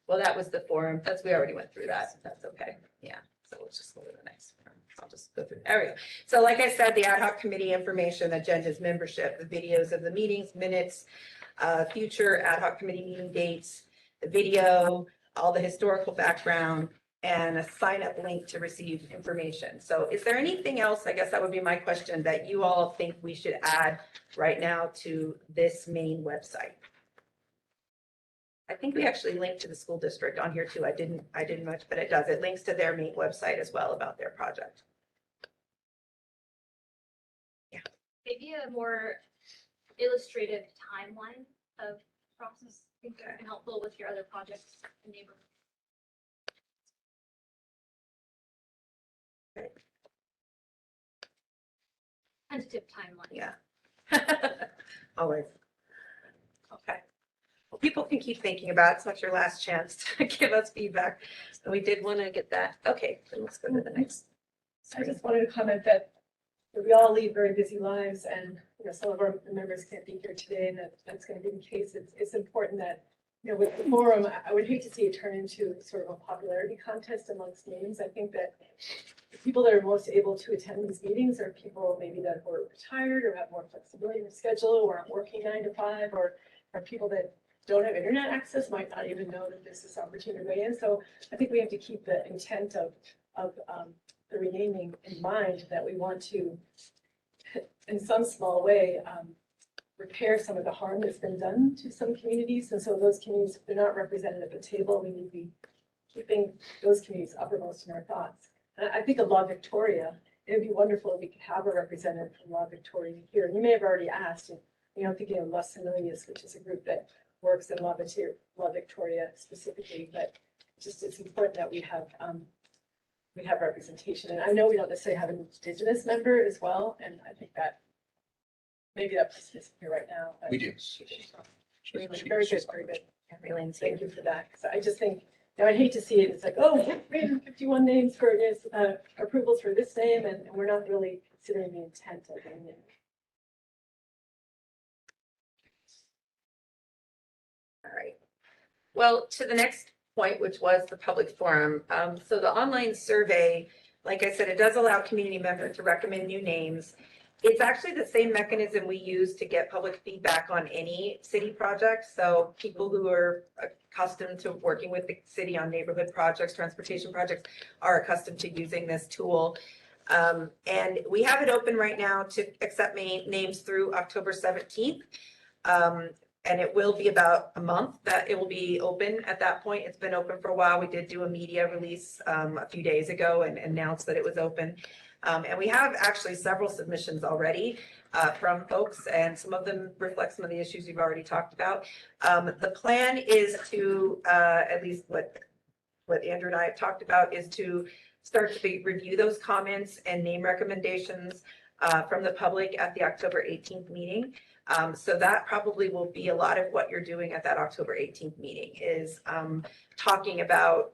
Well, that was the forum. We already went through that. That's okay. Yeah. So let's just go to the next one. I'll just go through. There we go. So like I said, the ad hoc committee information, agendas, membership, the videos of the meetings, minutes, future ad hoc committee meeting dates, the video, all the historical background, and a sign up link to receive information. So is there anything else, I guess that would be my question, that you all think we should add right now to this main website? I think we actually linked to the school district on here too. I didn't much, but it does. It links to their main website as well about their project. Yeah. Maybe a more illustrative timeline of process. I think that can helpful with your other projects in the neighborhood. Tentative timeline. Yeah. Always. Okay. Well, people can keep thinking about it. It's not your last chance to give us feedback. So we did want to get that. Okay, then let's go to the next. I just wanted to comment that we all lead very busy lives and, some of our members can't be here today and that's going to be the case. It's important that, with the forum, I would hate to see it turn into sort of a popularity contest amongst names. I think that the people that are most able to attend these meetings are people maybe that were retired or have more flexibility in their schedule or aren't working 9 to 5 or are people that don't have internet access, might not even know that there's this opportunity to weigh in. So I think we have to keep the intent of the renaming in mind, that we want to, in some small way, repair some of the harm that's been done to some communities. And so those communities, if they're not represented at the table, we need to be keeping those communities uppermost in our thoughts. And I think of Law Victoria, it would be wonderful if we could have a representative from Law Victoria here. And you may have already asked, I'm thinking of Los Angeles, which is a group that works in Law Victoria specifically, but it's important that we have representation. And I know we don't necessarily have an Indigenous member as well, and I think that maybe that person isn't here right now. We do. Very good, very good. Really, Thank you for that. So I just think, I'd hate to see it. It's like, oh, 351 names for approvals for this name, and we're not really considering the intent of the name. All right. Well, to the next point, which was the public forum. So the online survey, like I said, it does allow community members to recommend new names. It's actually the same mechanism we use to get public feedback on any city project. So people who are accustomed to working with the city on neighborhood projects, transportation projects, are accustomed to using this tool. And we have it open right now to accept names through October 17th. And it will be about a month that it will be open at that point. It's been open for a while. We did do a media release a few days ago and announced that it was open. And we have actually several submissions already from folks, and some of them reflect some of the issues you've already talked about. The plan is to, at least what Andrew and I have talked about, is to start to review those comments and name recommendations from the public at the October 18th meeting. So that probably will be a lot of what you're doing at that October 18th meeting, is talking about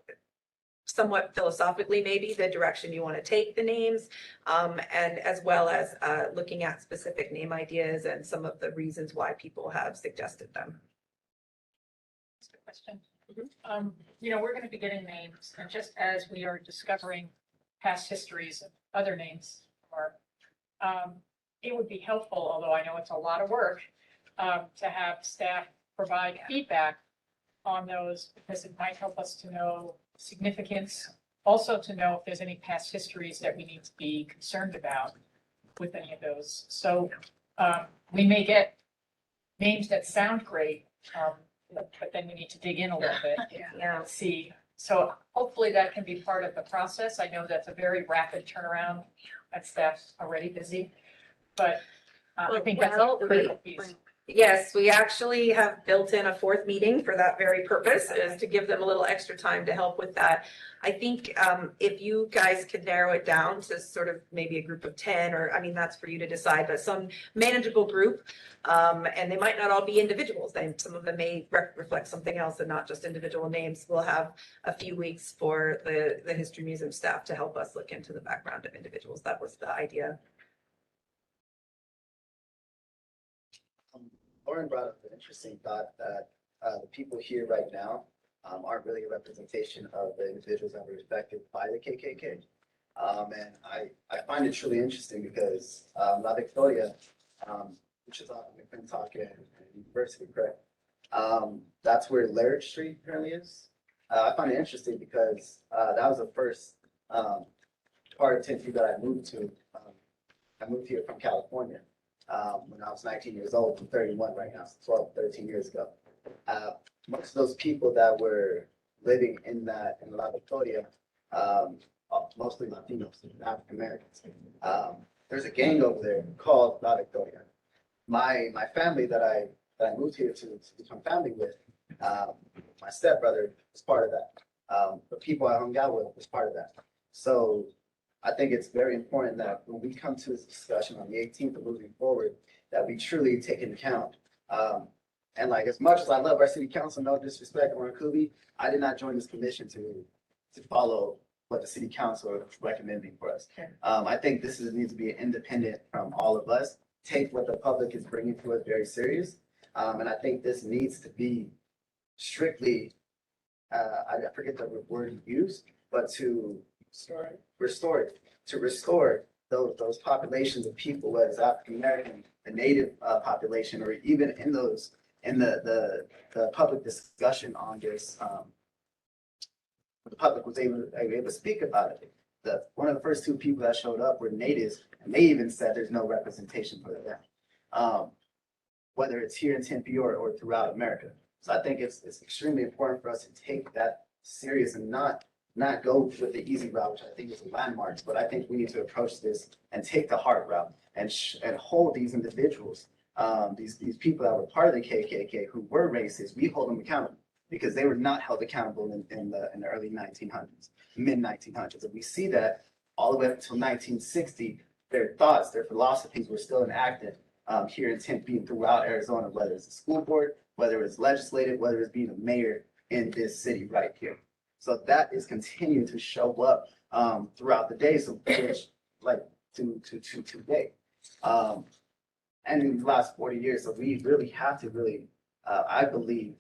somewhat philosophically, maybe the direction you want to take the names, and as well as looking at specific name ideas and some of the reasons why people have suggested them. That's a good question. We're going to be getting names, and just as we are discovering past histories of other names, or it would be helpful, although I know it's a lot of work, to have staff provide feedback on those, because it might help us to know significance. Also to know if there's any past histories that we need to be concerned about with any of those. So we may get names that sound great, but then we need to dig in a little bit. Yeah. See, so hopefully that can be part of the process. I know that's a very rapid turnaround and staff's already busy, but I think that's a Well, critical piece. Yes, we actually have built in a fourth meeting for that very purpose, is to give them a little extra time to help with that. I think if you guys could narrow it down to sort of maybe a group of 10, or, I mean, that's for you to decide, but some manageable group. And they might not all be individuals. Some of them may reflect something else and not just individual names. We'll have a few weeks for the History Museum staff to help us look into the background of individuals. That was the idea. Lauren brought up an interesting thought that the people here right now aren't really a representation of the individuals that were affected by the KKK. And I find it truly interesting because La Victoria, which is on McClintock and University, correct? That's where Laird Street currently is. I find it interesting because that was the first part of Tempe that I moved to. I moved here from California. When I was 19 years old. I'm 31 right now, so 12, 13 years ago. Most of those people that were living in La Victoria, mostly Latinos and African Americans. There's a gang over there called La Victoria. My family that I moved here to become family with, my stepbrother was part of that. The people I hung out with was part of that. So I think it's very important that when we come to this discussion on the 18th and moving forward, that we truly take into account. And like, as much as I love our city council, no disrespect, Warren Kubi, I did not join this commission to follow what the city council is recommending for us. I think this needs to be independent from all of us. Take what the public is bringing to us very serious. And I think this needs to be strictly, I forget the word you used, but to restore those populations of people, whether it's African American, the Native population, or even in the public discussion on this. The public was able to speak about it. One of the first two people that showed up were natives, and they even said there's no representation for them, whether it's here in Tempe or throughout America. So I think it's extremely important for us to take that serious and not go with the easy route, which I think is a landmarks, but I think we need to approach this and take the hard route and hold these individuals, these people that were part of the KKK who were racist. We hold them accountable because they were not held accountable in the early 1900s, mid 1900s. And we see that all the way up until 1960, their thoughts, their philosophies were still enacted here in Tempe and throughout Arizona, whether it's the school board, whether it's legislative, whether it's being a mayor in this city right here. So that is continuing to show up throughout the day, so like to today. And in the last 40 years, so we really have to I believe,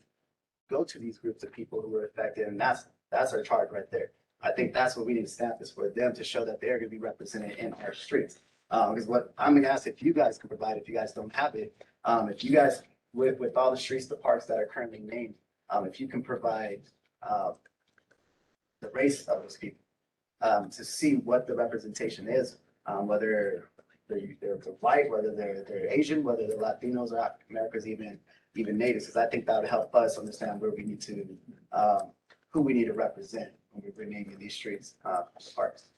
go to these groups of people who were affected, and that's our charge right there. I think that's what we need to stamp is for them to show that they're going to be represented in our streets. Because what I'm going to ask, if you guys can provide, if you guys don't have it, if you guys, with all the streets, the parks that are currently named, if you can provide the race of those people, to see what the representation is, whether they're white, whether they're Asian, whether they're Latinos or African Americans, even natives, because I think that would help us understand where we need to, who we need to represent when we're renaming these streets, parks.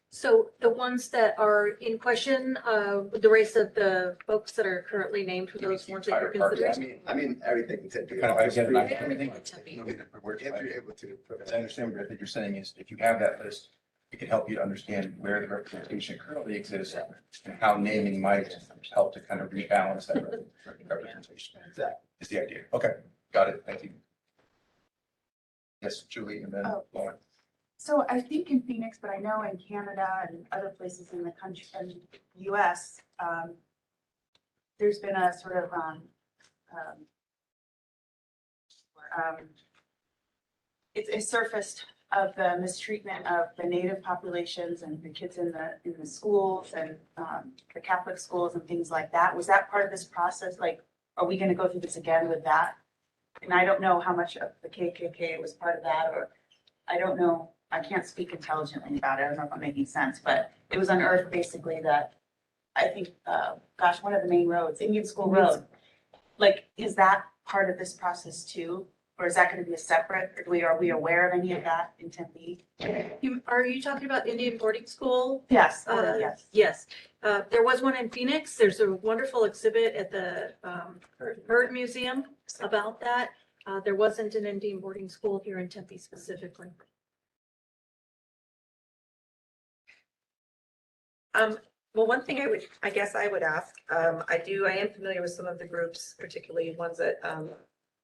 So the ones that are in question, the race of the folks that are currently named for those ones that you're considering? I mean, everything in Tempe. Kind of, I get it. Everything in Tempe. If you're able to. As I understand what I think you're saying is if you have that list, it can help you to understand where the representation currently exists and how naming might help to kind of rebalance that representation. Exactly. Is the idea. Okay, got it. Thank you. Yes, Julie, and then Lauren. So I think in Phoenix, but I know in Canada and other places in the country and US, there's been a sort of it surfaced of the mistreatment of the native populations and the kids in the schools and the Catholic schools and things like that. Was that part of this process? Like, are we gonna go through this again with that? And I don't know how much of the KKK was part of that, or I don't know. I can't speak intelligently about it. I don't know if I'm making sense, but it was unearthed basically that I think, one of the main roads, Indian School Road. Like, is that part of this process too? Or is that gonna be a separate, are we aware of any of that in Tempe? Are you talking about Indian boarding school? Yes, Yes. Yes. There was one in Phoenix. There's a wonderful exhibit at the Bird Museum about that. There wasn't an Indian boarding school here in Tempe specifically. Well, one thing I guess I would ask, I am familiar with some of the groups, particularly ones that,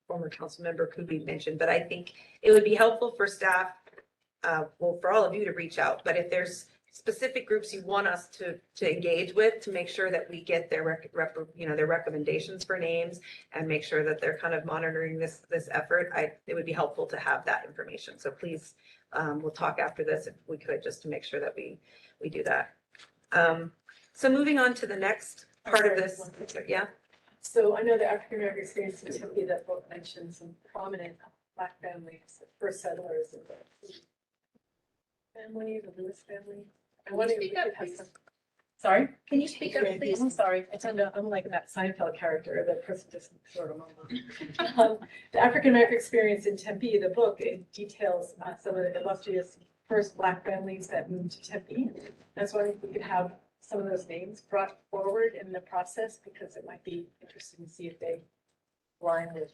former council member Kubi mentioned, but I think it would be helpful for staff, for all of you to reach out, but if there's specific groups you want us to engage with, to make sure that we get their their recommendations for names and make sure that they're kind of monitoring this effort, it would be helpful to have that information. So please, we'll talk after this if we could, just to make sure that we do that. So moving on to the next part of this, yeah. So I know the African American experience in Tempe, that book mentions some prominent Black families, first settlers, and the family, the Lewis family. I wonder if we could have some. Sorry? Can you speak up, please? I'm sorry. I'm like that Seinfeld character, the person just sort of mama. The African American experience in Tempe, the book, it details some of the illustrious first Black families that moved to Tempe. That's why we could have some of those names brought forward in the process, because it might be interesting to see if they align with.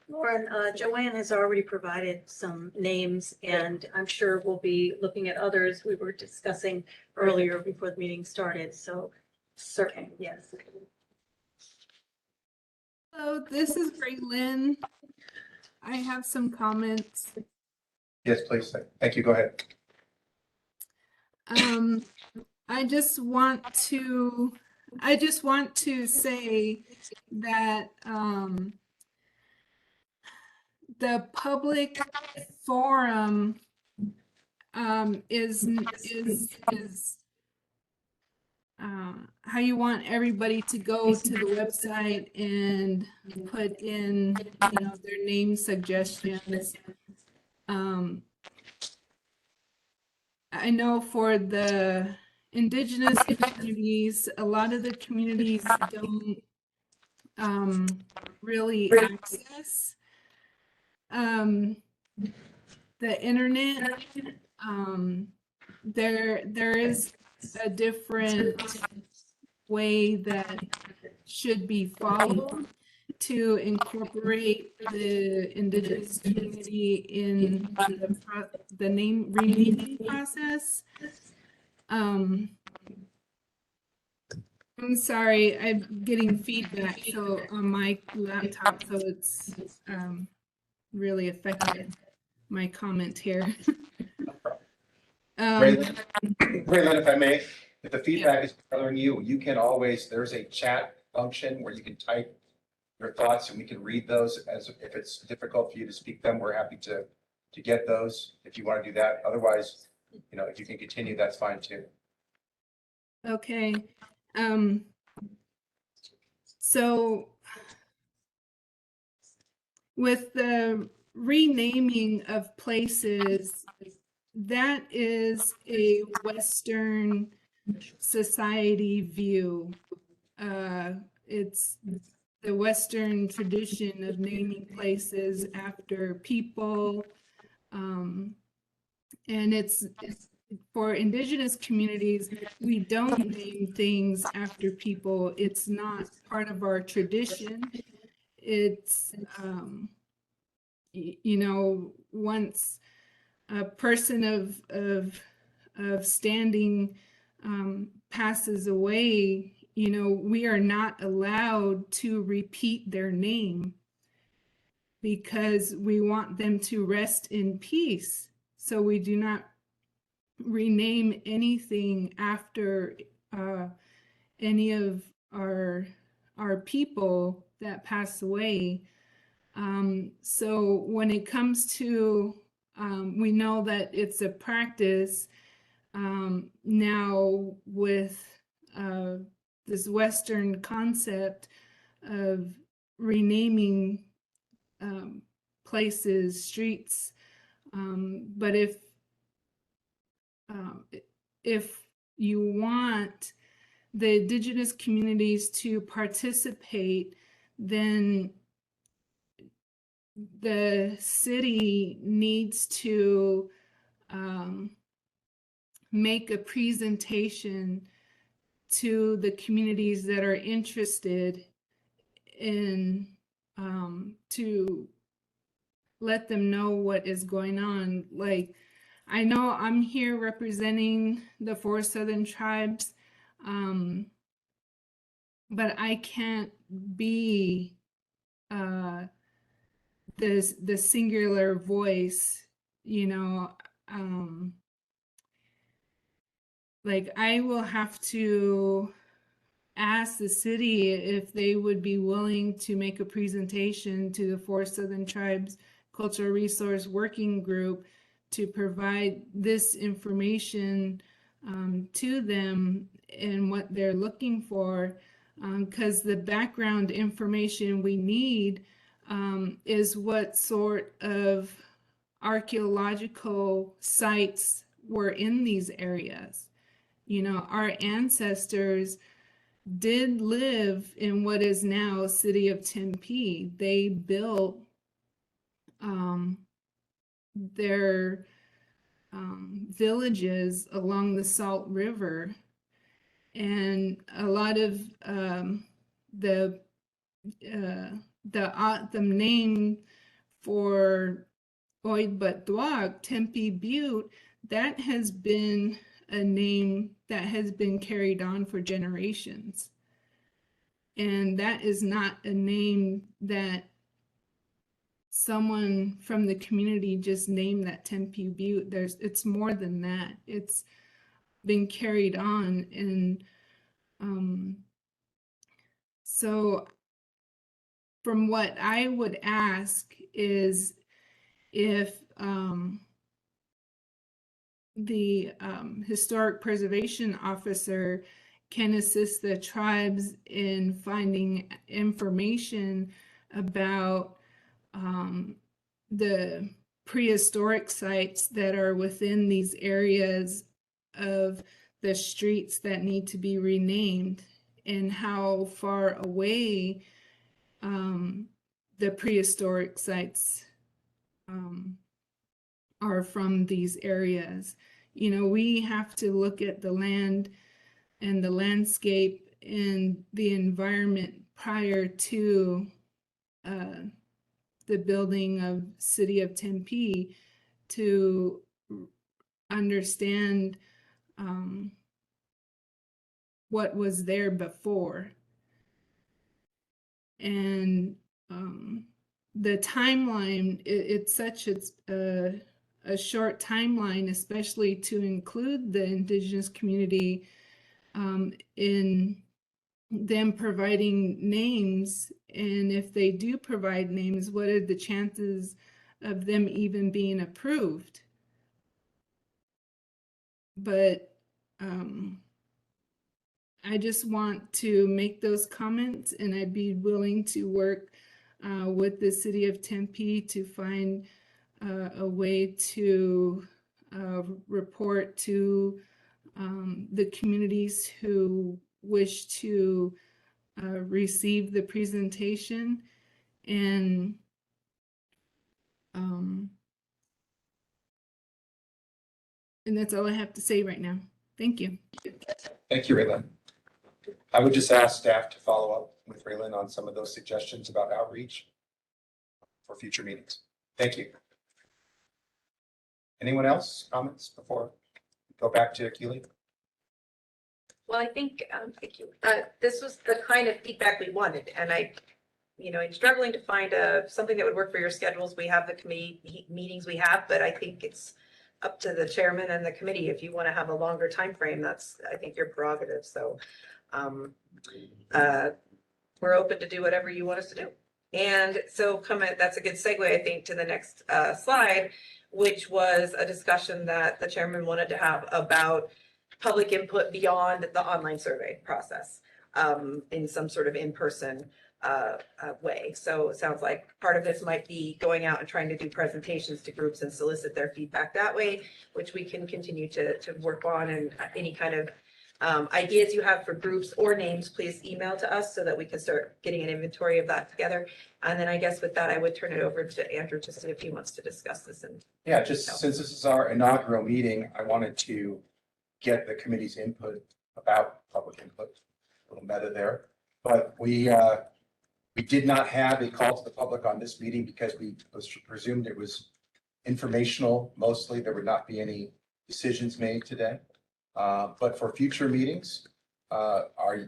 Lauren, Joanne has already provided some names, and I'm sure we'll be looking at others we were discussing earlier before the meeting started. So certainly, yes. Hello, this is Lynn. I have some comments. Yes, please. Thank you. Go ahead. I just want to say that the public forum is how you want everybody to go to the website and put in, their name suggestions. I know for the indigenous communities, a lot of the communities don't really access the internet. There is a different way that should be followed to incorporate the indigenous community in the name renaming process. I'm sorry, I'm getting feedback on my laptop, so it's really affected my comment here. Raylan, if I may, if the feedback is bothering you, you can always, there's a chat function where you can type your thoughts and we can read those. As if it's difficult for you to speak them, we're happy to get those if you want to do that. Otherwise, if you can continue, that's fine too. Okay. So with the renaming of places, that is a Western society view. It's the Western tradition of naming places after people. And it's for indigenous communities, we don't name things after people. It's not part of our tradition. It's, once a person of standing passes away, we are not allowed to repeat their name because we want them to rest in peace. So we do not rename anything after any of our people that pass away. So when it comes to we know that it's a practice now with this Western concept of renaming places, streets. But if you want the indigenous communities to participate, then the city needs to make a presentation to the communities that are interested in to let them know what is going on. Like, I know I'm here representing the 4 Southern tribes, but I can't be the singular voice, you know. Like, I will have to ask the city if they would be willing to make a presentation to the 4 Southern Tribes Cultural Resource Working Group to provide this information to them and what they're looking for, because the background information we need is what sort of archaeological sites were in these areas. You know, our ancestors did live in what is now city of Tempe. They built their villages along the Salt River, and a lot of the name for Oid Batduag, Tempe Butte, that has been a name that has been carried on for generations. And that is not a name that someone from the community just named that Tempe Butte. It's more than that. It's been carried on. And so from what I would ask is if the historic preservation officer can assist the tribes in finding information about the prehistoric sites that are within these areas of the streets that need to be renamed, and how far away the prehistoric sites are from these areas. You know, we have to look at the land and the landscape and the environment prior to the building of City of Tempe to understand what was there before. And the timeline, it's such a short timeline, especially to include the indigenous community in them providing names. And if they do provide names, what are the chances of them even being approved? But I just want to make those comments, and I'd be willing to work with the city of Tempe to find a way to report to the communities who wish to receive the presentation. And that's all I have to say right now. Thank you. Thank you, Raylan. I would just ask staff to follow up with Raylan on some of those suggestions about outreach for future meetings. Thank you. Anyone else comments before we go back to Keely? Well, I think, thank you. This was the kind of feedback we wanted, and I'm struggling to find something that would work for your schedules. We have the committee meetings we have, but I think it's up to the chairman and the committee. If you want to have a longer time frame, that's, I think, your prerogative. So we're open to do whatever you want us to do. And so that's a good segue, I think, to the next slide, which was a discussion that the chairman wanted to have about public input beyond the online survey process, in some sort of in-person way. So it sounds like part of this might be going out and trying to do presentations to groups and solicit their feedback that way, which we can continue to work on. And any kind of ideas you have for groups or names, please email to us so that we can start getting an inventory of that together. And then I guess with that, I would turn it over to Andrew just in a few months to discuss this. And Yeah, just since this is our inaugural meeting, I wanted to get the committee's input about public input. A little meta there, but we did not have a call to the public on this meeting because we presumed it was informational mostly. There would not be any decisions made today. But for future meetings,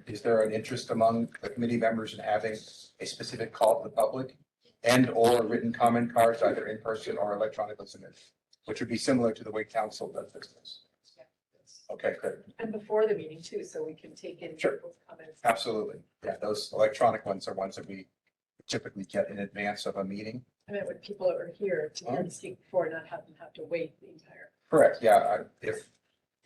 is there an interest among the committee members in having a specific call to the public and or written comment cards, either in person or electronically submitted, which would be similar to the way council does business? Okay, good. And before the meeting too, so we can take in Sure. people's comments. Absolutely. Yeah, those electronic ones are ones that we typically get in advance of a meeting. I mean, when people are here to hear them speak before, not have them have to wait the entire. Correct, yeah.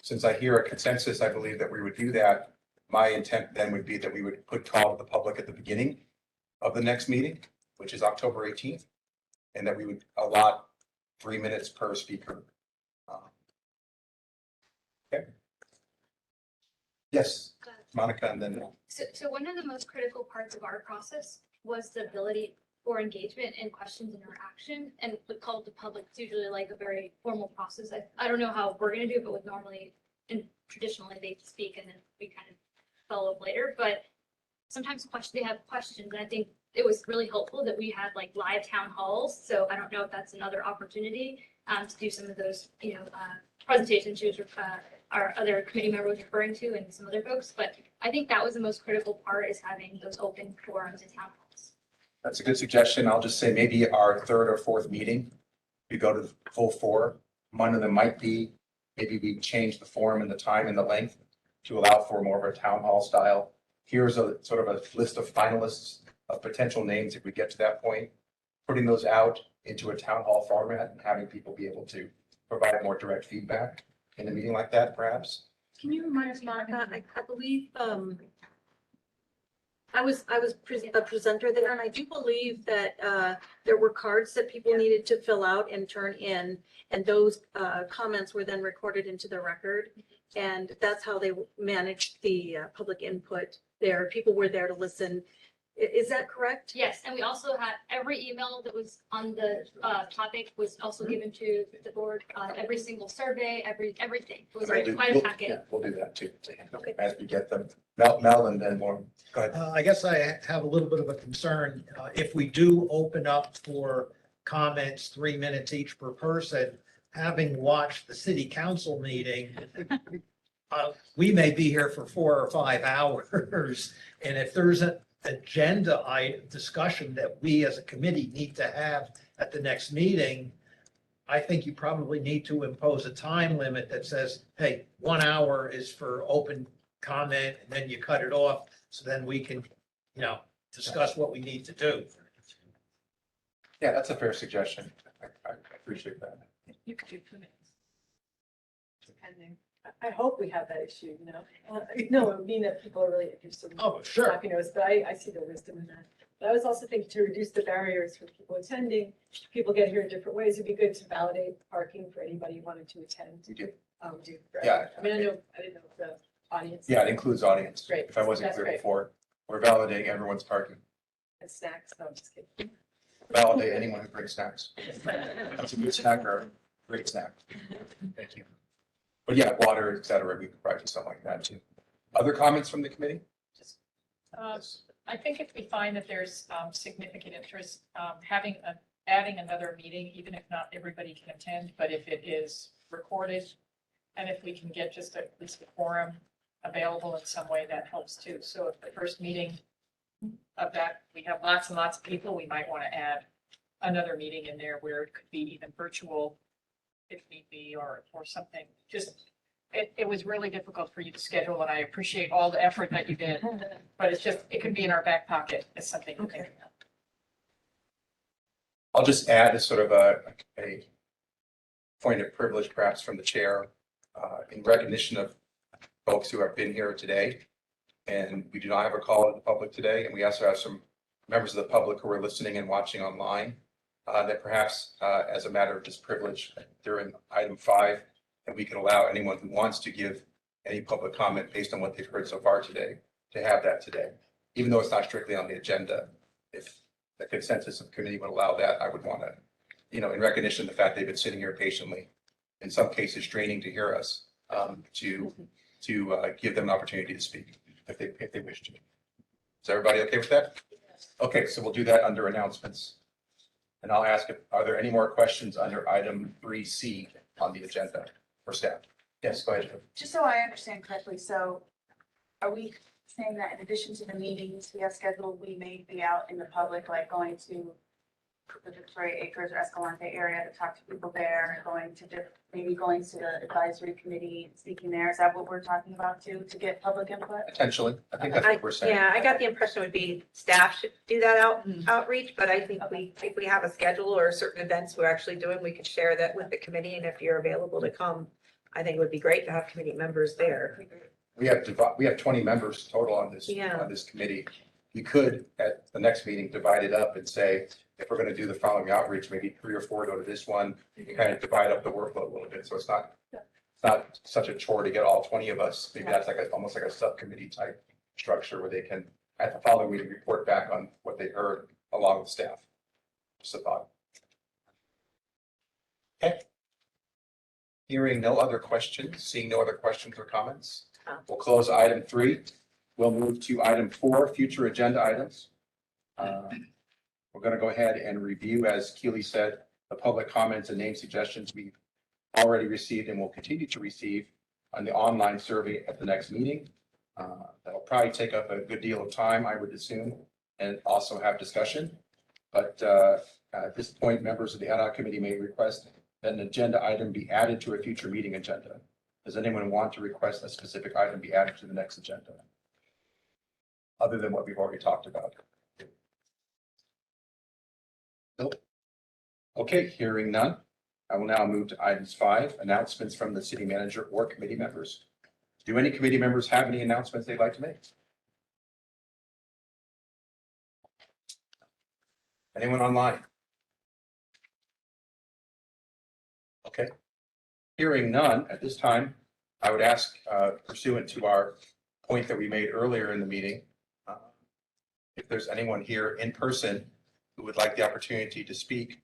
Since I hear a consensus, I believe that we would do that. My intent then would be that we would put call to the public at the beginning of the next meeting, which is October 18th, and that we would allot 3 minutes per speaker. Okay. Yes, Monica, and then. So one of the most critical parts of our process was the ability for engagement and questions and interaction. And the call to public is usually like a very formal process. I don't know how we're gonna do it, but with normally and traditionally they speak and then we kind of follow up later. But sometimes they have questions, and I think it was really helpful that we had like live town halls. So I don't know if that's another opportunity to do some of those, presentations she was our other committee member was referring to and some other folks. But I think that was the most critical part, is having those open forums in town halls. That's a good suggestion. I'll just say maybe our third or fourth meeting, we go to the full 4. One of them might be, maybe we change the forum and the time and the length to allow for more of a town hall style. Here's a sort of a list of finalists of potential names if we get to that point, putting those out into a town hall format and having people be able to provide more direct feedback in a meeting like that, perhaps. Can you remind us, Monica, I believe, I was a presenter there, and I do believe that there were cards that people needed to fill out and turn in, and those comments were then recorded into the record. And that's how they managed the public input there. People were there to listen. Is that correct? Yes, and we also had every email that was on the topic was also given to the board, every single survey, everything. It was like quite a packet. We'll do that too, Okay. as we get them. Mel, and then more. Go ahead. I guess I have a little bit of a concern. If we do open up for comments, 3 minutes each per person, having watched the city council meeting, we may be here for 4 or 5 hours. And if there's an agenda discussion that we as a committee need to have at the next meeting, I think you probably need to impose a time limit that says, hey, 1 hour is for open comment, and then you cut it off. So then we can, discuss what we need to do. Yeah, that's a fair suggestion. I appreciate that. You could do 2 minutes. Depending. I hope we have that issue, No, it would mean that people are really interested in. Oh, sure. Talking to us, but I see the wisdom in that. But I was also thinking to reduce the barriers for people attending. People get here in different ways. It'd be good to validate parking for anybody who wanted to attend. We do. Do. Yeah. I mean, I didn't know if the audience. Yeah, it includes audience. Great. If I wasn't That's clear great. before, we're validating everyone's parking. And snacks, no, I'm just kidding. Validate anyone who brings snacks. That's a good snack or a great snack. Thank you. But yeah, water, et cetera, we could probably do something like that too. Other comments from the committee? I think if we find that there's significant interest, adding another meeting, even if not everybody can attend, but if it is recorded, and if we can get just at least a quorum available in some way, that helps too. So if the first meeting of that, we have lots and lots of people, we might want to add another meeting in there where it could be even virtual if need be, or something. Just, it was really difficult for you to schedule, and I appreciate all the effort that you did, but it's just, it could be in our back pocket as something to think about. I'll just add a sort of a point of privilege perhaps from the chair in recognition of folks who have been here today. And we do not have a call of the public today. And we also have some members of the public who are listening and watching online that perhaps as a matter of just privilege during item 5, that we can allow anyone who wants to give any public comment based on what they've heard so far today to have that today, even though it's not strictly on the agenda. If the consensus of the committee would allow that, I would want to, in recognition of the fact they've been sitting here patiently, in some cases straining to hear us, to give them an opportunity to speak if they wish to. Is everybody okay with that? Okay, so we'll do that under announcements. And I'll ask, are there any more questions under item 3C on the agenda for staff? Yes, go ahead. Just so I understand correctly, so are we saying that in addition to the meetings we have scheduled, we may be out in the public, like going to the Victoria Acres or Escalante area to talk to people there, maybe going to the advisory committee, and speaking there? Is that what we're talking about too, to get public input? Potentially. I think that's what we're saying. Yeah, I got the impression it would be staff should do that outreach, but I think if we have a schedule or certain events we're actually doing, we could share that with the committee. And if you're available to come, I think it would be great to have committee members there. We have 20 members total on this committee. We could, at the next meeting, divide it up and say, if we're going to do the following outreach, maybe 3 or 4 go to this one. You can kind of divide up the workload a little bit. So it's not such a chore to get all 20 of us. Maybe that's almost like a subcommittee type structure where they can, at the following meeting, report back on what they heard along with staff. Just a thought. Okay. Hearing no other questions, seeing no other questions or comments, we'll close item 3. We'll move to item 4, future agenda items. We're going to go ahead and review, as Keely said, the public comments and name suggestions we've already received and will continue to receive on the online survey at the next meeting. That'll probably take up a good deal of time, I would assume, and also have discussion. But at this point, members of the ad hoc committee may request that an agenda item be added to a future meeting agenda. Does anyone want to request a specific item be added to the next agenda, other than what we've already talked about? Nope. Okay, hearing none, I will now move to items 5, announcements from the city manager or committee members. Do any committee members have any announcements they'd like to make? Anyone online? Okay. Hearing none, at this time, I would ask, pursuant to our point that we made earlier in the meeting, if there's anyone here in person who would like the opportunity to speak.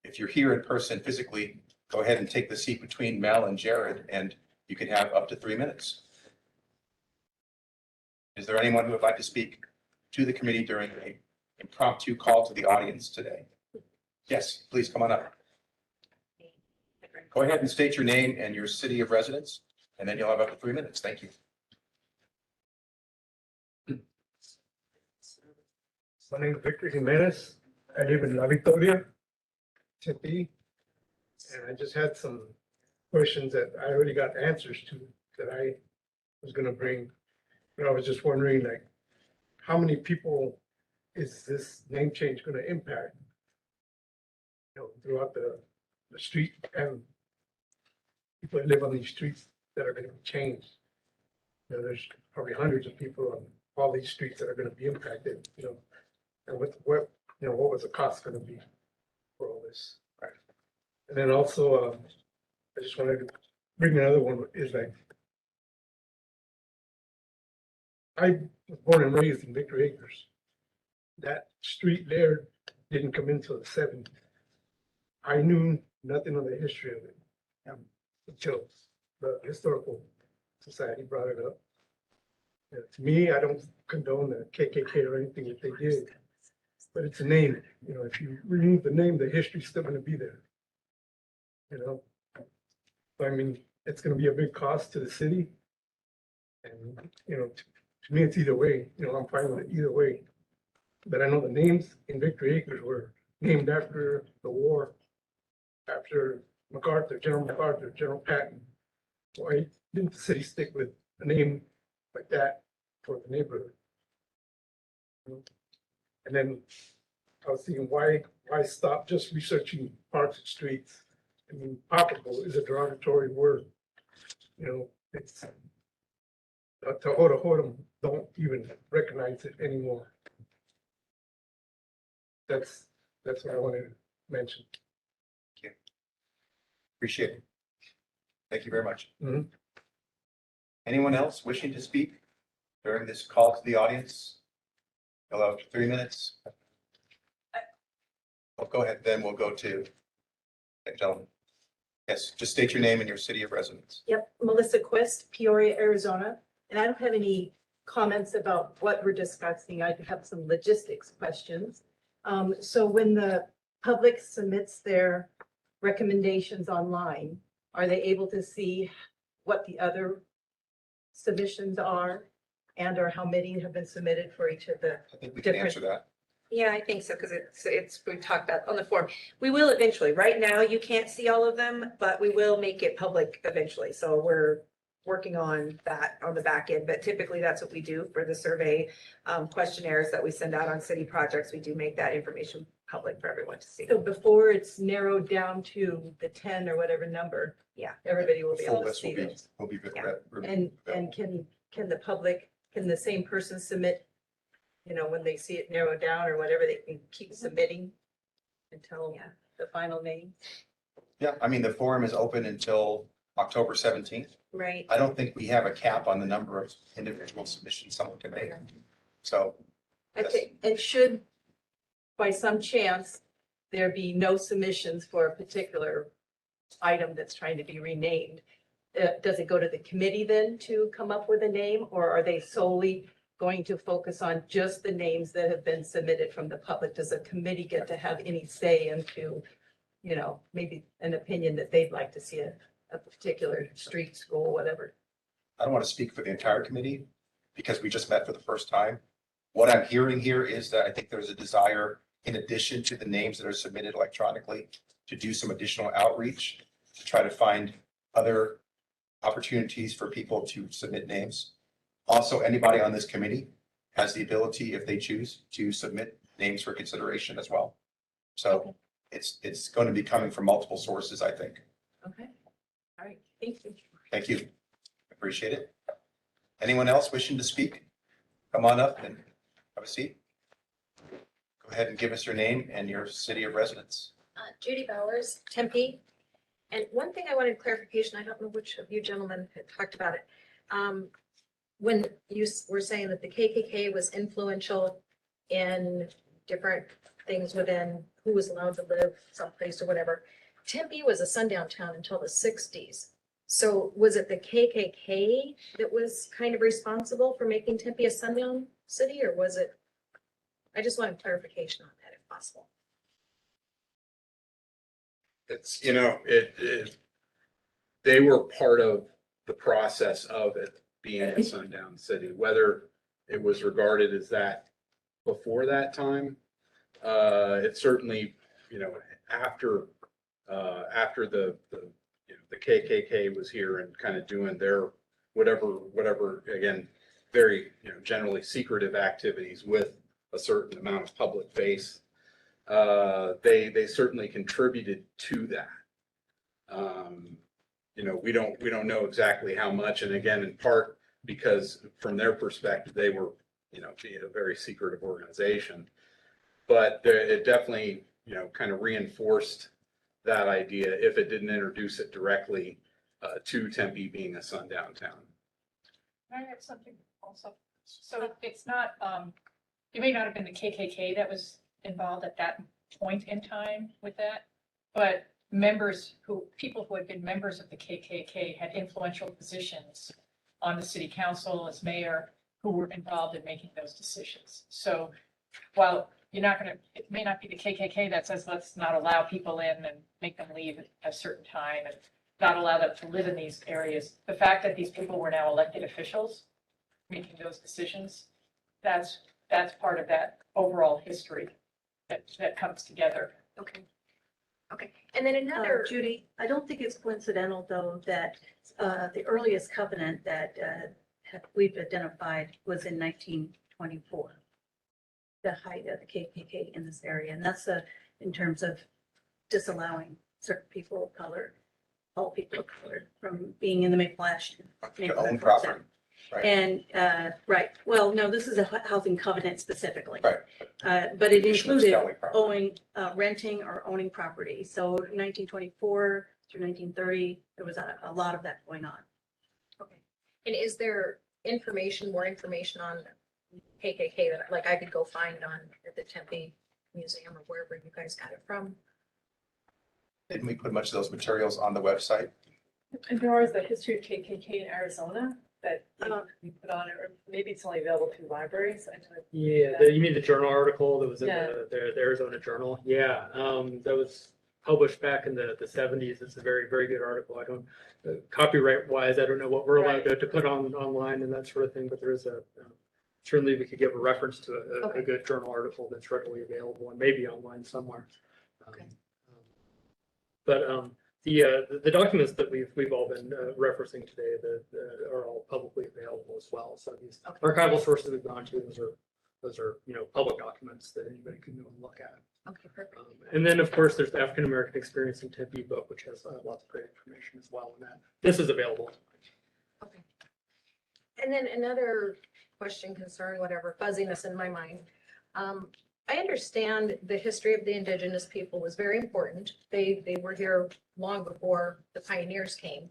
If you're here in person physically, go ahead and take the seat between Mel and Jared, and you can have up to 3 minutes. Is there anyone who would like to speak to the committee during an impromptu call to the audience today? Yes, please come on up. Go ahead and state your name and your city of residence, and then you'll have up to 3 minutes. Thank you. My name is Victor Jimenez. I live in La Victoria, Tempe, and I just had some questions that I already got answers to that I was going to bring. But I was just wondering, like, how many people is this name change going to impact? Throughout the street, and people that live on these streets that are going to be changed. There's probably hundreds of people on all these streets that are going to be impacted. And what was the cost going to be for all this? Right. And then also, I just wanted to bring another one. Is like, I was born and raised in Victor Acres. That street there didn't come into the 70s. I knew nothing of the history of it until the historical society brought it up. And to me, I don't condone the KKK or anything that they did, but it's a name. If you remove the name, the history's still going to be there. I mean, it's going to be a big cost to the city, and to me, it's either way. I'm fine with it either way. But I know the names in Victor Acres were named after the war, after MacArthur, General Patton. Why didn't the city stick with a name like that for the neighborhood? And then I was thinking, why stop just researching parks and streets? I mean, operable is a derogatory word. You know, it's, to Hodem don't even recognize it anymore. That's what I wanted to mention. Appreciate it. Thank you very much. Mhm. Anyone else wishing to speak during this call to the audience? You'll have 3 minutes. Oh, go ahead, then we'll go to that gentleman. Yes, just state your name and your city of residence. Yep, Melissa Quist, Peoria, Arizona. And I don't have any comments about what we're discussing. I have some logistics questions. So when the public submits their recommendations online, are they able to see what the other submissions are and or how many have been submitted for each of the I think we can different? answer that. Yeah, I think so, because we talked about on the form. We will eventually. Right now, you can't see all of them, but we will make it public eventually. So we're working on that on the back end, but typically that's what we do for the survey questionnaires that we send out on city projects. We do make that information public for everyone to see. So before it's narrowed down to the 10 or whatever number, Yeah. everybody will be Full able to list see those. will be. Yeah. And can the public, can the same person submit, you know, when they see it narrowed down or whatever, they can keep submitting until Yeah. the final name? Yeah, I mean, the forum is open until October 17th. Right. I don't think we have a cap on the number of individual submissions someone can make. So, Okay, and should, by some chance, there be no submissions for a particular item that's trying to be renamed, does it go to the committee then to come up with a name, or are they solely going to focus on just the names that have been submitted from the public? Does the committee get to have any say into, you know, maybe an opinion that they'd like to see a particular street, school, whatever? I don't want to speak for the entire committee because we just met for the first time. What I'm hearing here is that I think there's a desire, in addition to the names that are submitted electronically, to do some additional outreach to try to find other opportunities for people to submit names. Also, anybody on this committee has the ability, if they choose, to submit names for consideration as well. So it's going to be coming from multiple sources, I think. Okay, all right, thank you. Thank you. Appreciate it. Anyone else wishing to speak? Come on up and have a seat. Go ahead and give us your name and your city of residence. Judy Bowers, Tempe. And one thing I wanted clarification, I don't know which of you gentlemen had talked about it. When you were saying that the KKK was influential in different things within who was allowed to live someplace or whatever, Tempe was a sundown town until the 60s. So was it the KKK that was kind of responsible for making Tempe a sundown city, or was it? I just wanted clarification on that if possible. It's, they were part of the process of it being a sundown city, whether it was regarded as that before that time. It certainly, after the KKK was here and kind of doing their whatever, again, very, generally secretive activities with a certain amount of public face. They certainly contributed to that. We don't know exactly how much, and again, in part because from their perspective, they were, being a very secretive organization. But it definitely, kind of reinforced that idea if it didn't introduce it directly to Tempe being a sundown town. Can I have something also? So it's not, it may not have been the KKK that was involved at that point in time with that, but people who had been members of the KKK had influential positions on the city council as mayor who were involved in making those decisions. So while it may not be the KKK that says, let's not allow people in and make them leave at a certain time and not allow them to live in these areas. The fact that these people were now elected officials making those decisions, that's part of that overall history that comes together. Okay. Okay. And then another, Judy, I don't think it's coincidental, though, that the earliest covenant that we've identified was in 1924. The height of the KKK in this area, and that's in terms of disallowing certain people of color, all people of color, from being in the Maple Ash To neighborhood, own for property. example. Right. And, right, well, no, this is a housing covenant specifically. Right. But it Condition of included selling property. owning, renting or owning property. So 1924 through 1930, there was a lot of that going on. Okay. And is there more information on KKK that, like, I could go find on at the Tempe Museum or wherever you guys got it from? Didn't we put much of those materials on the website? And there was the history of KKK in Arizona that you put on it, or maybe it's only available through libraries. I don't know. Yeah, you mean the journal article that was in Yeah. the Arizona Journal? Yeah, that was published back in the 70s. It's a very, very good article. I don't, copyright wise, I don't know what we're allowed to put on online and that sort of thing, but there is certainly we could give a reference to a good journal article that's readily available and maybe online somewhere. Okay. But the documents that we've all been referencing today that are all publicly available as well. So these archival sources we've gone to, those are public documents that anybody can go and look at. Okay, perfect. And then of course there's the African American Experience in Tempe book, which has lots of great information as well. And that this is available. Okay. And then another question, concern, whatever, fuzziness in my mind. I understand the history of the indigenous people was very important. They were here long before the pioneers came.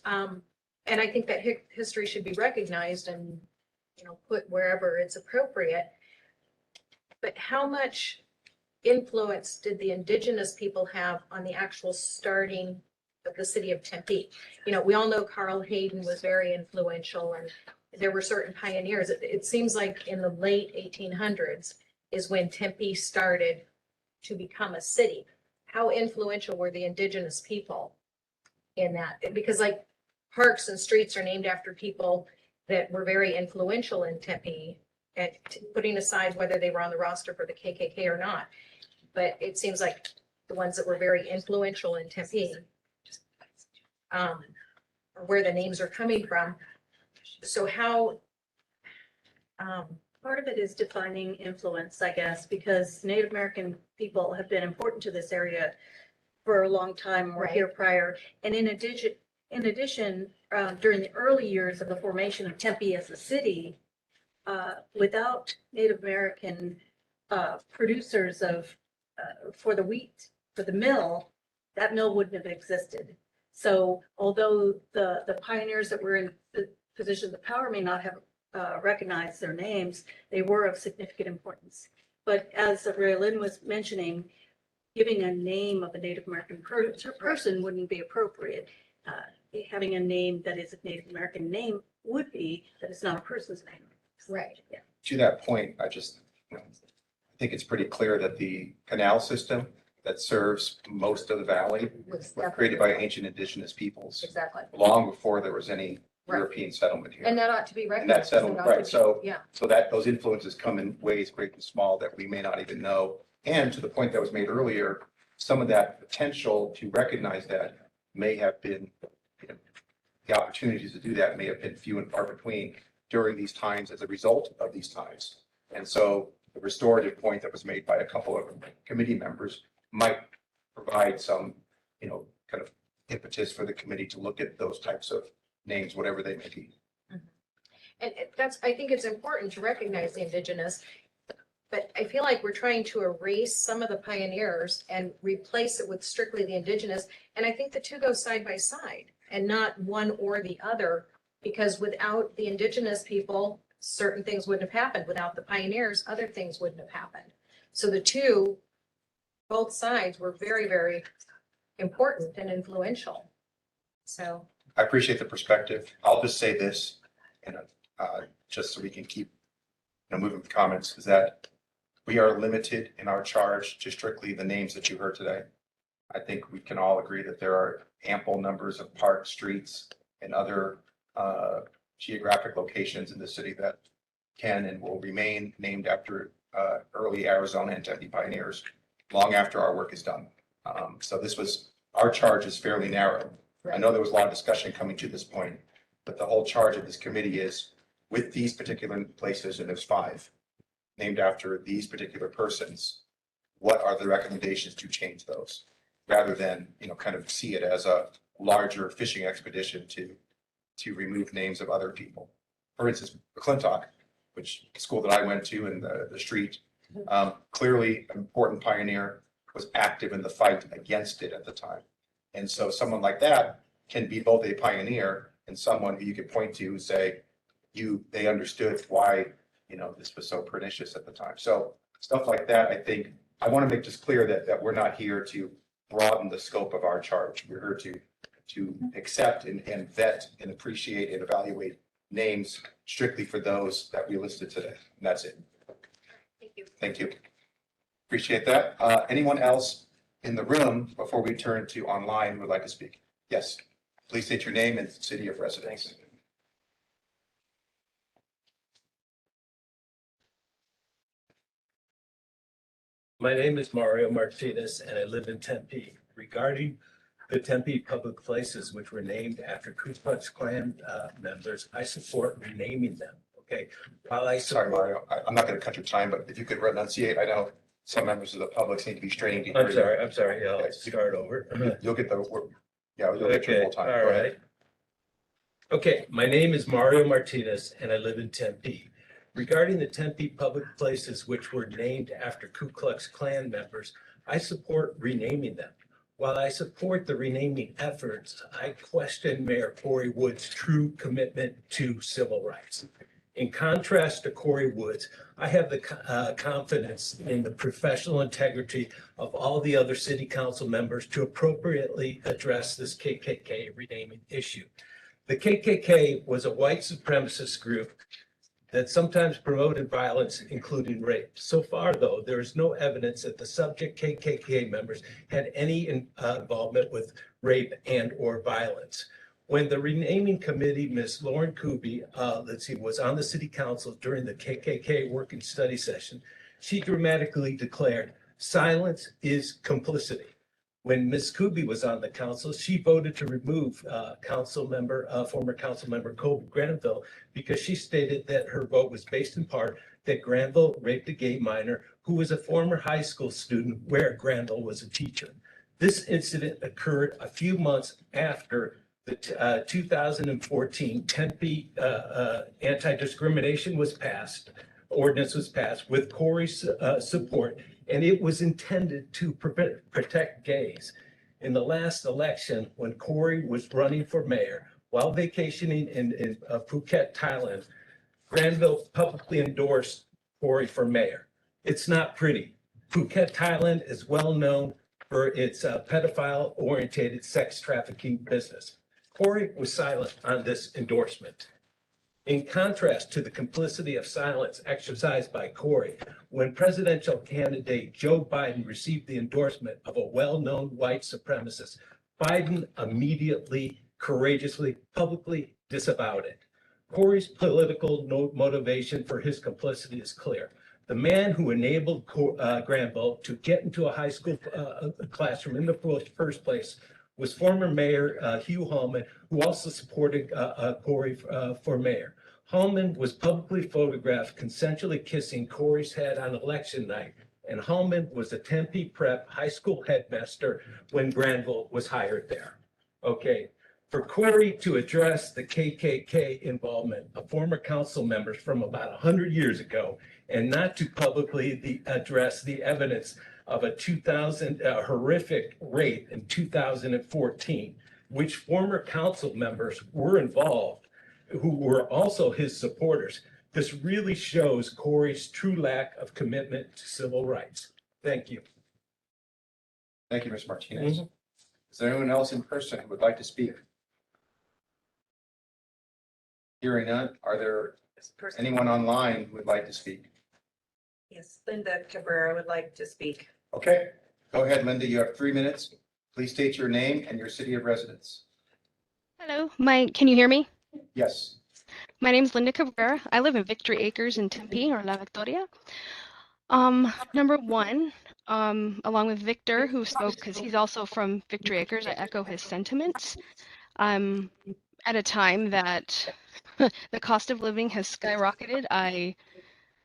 And I think that history should be recognized and, put wherever it's appropriate. But how much influence did the indigenous people have on the actual starting of the city of Tempe? We all know Carl Hayden was very influential and there were certain pioneers. It seems like in the late 1800s is when Tempe started to become a city. How influential were the indigenous people in that? Because like parks and streets are named after people that were very influential in Tempe, and putting aside whether they were on the roster for the KKK or not. But it seems like the ones that were very influential in Tempe, where the names are coming from. So how, Part of it is defining influence, I guess, because Native American people have been important to this area for a long time, were here prior. And in addition, during the early years of the formation of Tempe as a city, without Native American producers of for the wheat, for the mill, that mill wouldn't have existed. So although the pioneers that were in the positions of power may not have recognized their names, they were of significant importance. But as Ray Lynn was mentioning, giving a name of a Native American person wouldn't be appropriate. Having a name that is a Native American name would be, that it's not a person's name. right. Yeah. To that point, I think it's pretty clear that the canal system that serves most of the valley was created by ancient indigenous peoples Exactly. long before there was any Right. European settlement here. And that ought to be And recognized. that settlement, That ought to right, be- so, Yeah, so that those influences come in ways great and small that we may not even know. And to the point that was made earlier, some of that potential to recognize that may have been, the opportunities to do that may have been few and far between during these times as a result of these times. And so the restorative point that was made by a couple of committee members might provide some, kind of impetus for the committee to look at those types of names, whatever they may be. and I think it's important to recognize the indigenous, but I feel like we're trying to erase some of the pioneers and replace it with strictly the indigenous. And I think the two go side by side and not one or the other, because without the indigenous people, certain things wouldn't have happened. Without the pioneers, other things wouldn't have happened. So the two, both sides were very, very important and influential. So. I appreciate the perspective. I'll just say this, just so we can keep, moving with comments, is that we are limited in our charge to strictly the names that you heard today. I think we can all agree that there are ample numbers of parks, streets, and other geographic locations in the city that can and will remain named after early Arizona and Tempe pioneers long after our work is done. So our charge is fairly narrow. I know there was a lot of discussion coming to this point, but the whole charge of this committee is with these particular places, and there's 5, named after these particular persons, what are the recommendations to change those? rather than, kind of see it as a larger fishing expedition to remove names of other people. For instance, McClintock, which the school that I went to and the street, clearly an important pioneer, was active in the fight against it at the time. And so someone like that can be both a pioneer and someone who you could point to and say, they understood why, this was so pernicious at the time. So stuff like that, I think, I want to make just clear that we're not here to broaden the scope of our charge. We're here to accept and vet and appreciate and evaluate names strictly for those that we listed today. And that's it. Thank you. Thank you. Appreciate that. Anyone else in the room before we turn to online who would like to speak? Yes, please state your name and city of residence. My name is Mario Martinez and I live in Tempe. Regarding the Tempe public places which were named after Ku Klux Klan members, I support renaming them. Okay. While I Sorry, Mario, I'm not going to cut your time, but if you could enunciate, I know some members of the public need to be straining to hear you. I'm sorry. Yeah, let's start over. You'll get the word. Yeah, you'll get your full time. All Go right. ahead. Okay, my name is Mario Martinez and I live in Tempe. Regarding the Tempe public places which were named after Ku Klux Klan members, I support renaming them. While I support the renaming efforts, I question Mayor Corey Wood's true commitment to civil rights. In contrast to Corey Woods, I have the confidence in the professional integrity of all the other city council members to appropriately address this KKK renaming issue. The KKK was a white supremacist group that sometimes promoted violence, including rape. So far, though, there is no evidence that the subject KKK members had any involvement with rape and or violence. When the renaming committee, Ms. Lauren Kuby, was on the city council during the KKK working study session, she dramatically declared, "Silence is complicity." When Ms. Kuby was on the council, she voted to remove former council member Colby Granville because she stated that her vote was based in part that Granville raped a gay minor who was a former high school student where Granville was a teacher. This incident occurred a few months after the 2014 Tempe anti-discrimination ordinance was passed with Corey's support, and it was intended to protect gays. In the last election, when Corey was running for mayor, while vacationing in Phuket, Thailand, Granville publicly endorsed Corey for mayor. It's not pretty. Phuket, Thailand is well known for its pedophile-oriented sex trafficking business. Corey was silent on this endorsement. In contrast to the complicity of silence exercised by Corey, when presidential candidate Joe Biden received the endorsement of a well-known white supremacist, Biden immediately, courageously, publicly disavowed it. Corey's political motivation for his complicity is clear. The man who enabled Granville to get into a high school classroom in the first place was former Mayor Hugh Hallman, who also supported Corey for mayor. Hallman was publicly photographed consensually kissing Corey's head on election night, and Hallman was a Tempe Prep high school headmaster when Granville was hired there. Okay, for Corey to address the KKK involvement of former council members from about 100 years ago, and not to publicly address the evidence of a horrific rape in 2014, which former council members were involved, who were also his supporters. This really shows Corey's true lack of commitment to civil rights. Thank you. Thank you, Ms. Martinez. Is there anyone else in person who would like to speak? Hearing none, are there anyone online who would like to speak? Yes, Linda Cabrera would like to speak. Okay, go ahead, Linda. You have 3 minutes. Please state your name and your city of residence. Hello, can you hear me? Yes. My name is Linda Cabrera. I live in Victory Acres in Tempe, or La Victoria. Number one, along with Victor, who spoke because he's also from Victory Acres, I echo his sentiments. At a time that the cost of living has skyrocketed, I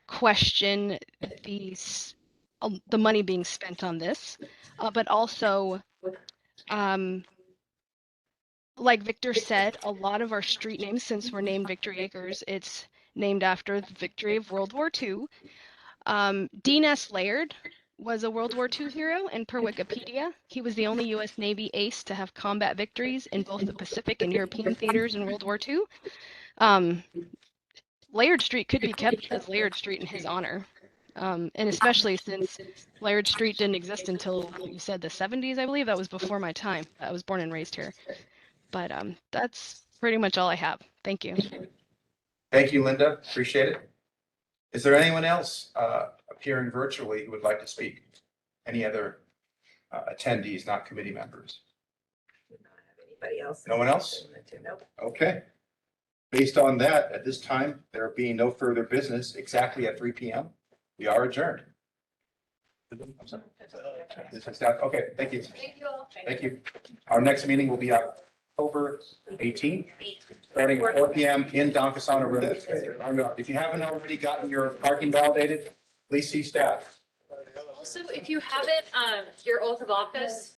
question the money being spent on this, but also Like Victor said, a lot of our street names, since we're named Victory Acres, it's named after the victory of World War II. Dean S. Laird was a World War II hero, and per Wikipedia, he was the only U.S. Navy ace to have combat victories in both the Pacific and European theaters in World War II. Laird Street could be kept as Laird Street in his honor. And especially since Laird Street didn't exist until, you said, the 70s, I believe. That was before my time. I was born and raised here. But that's pretty much all I have. Thank you. Thank you, Linda. Appreciate it. Is there anyone else appearing virtually who would like to speak? Any other attendees, not committee members? Anybody else? No one else? Nope. Okay. Based on that, at this time, there being no further business, exactly at 3 p.m., we are adjourned. I'm sorry. This is staff. Okay, thank you. Thank you all. Thank you. Our next meeting will be October 18th, starting at 4 p.m. in Don Casano room. If you haven't already gotten your parking validated, please see staff. Also, if you haven't, your oath of office,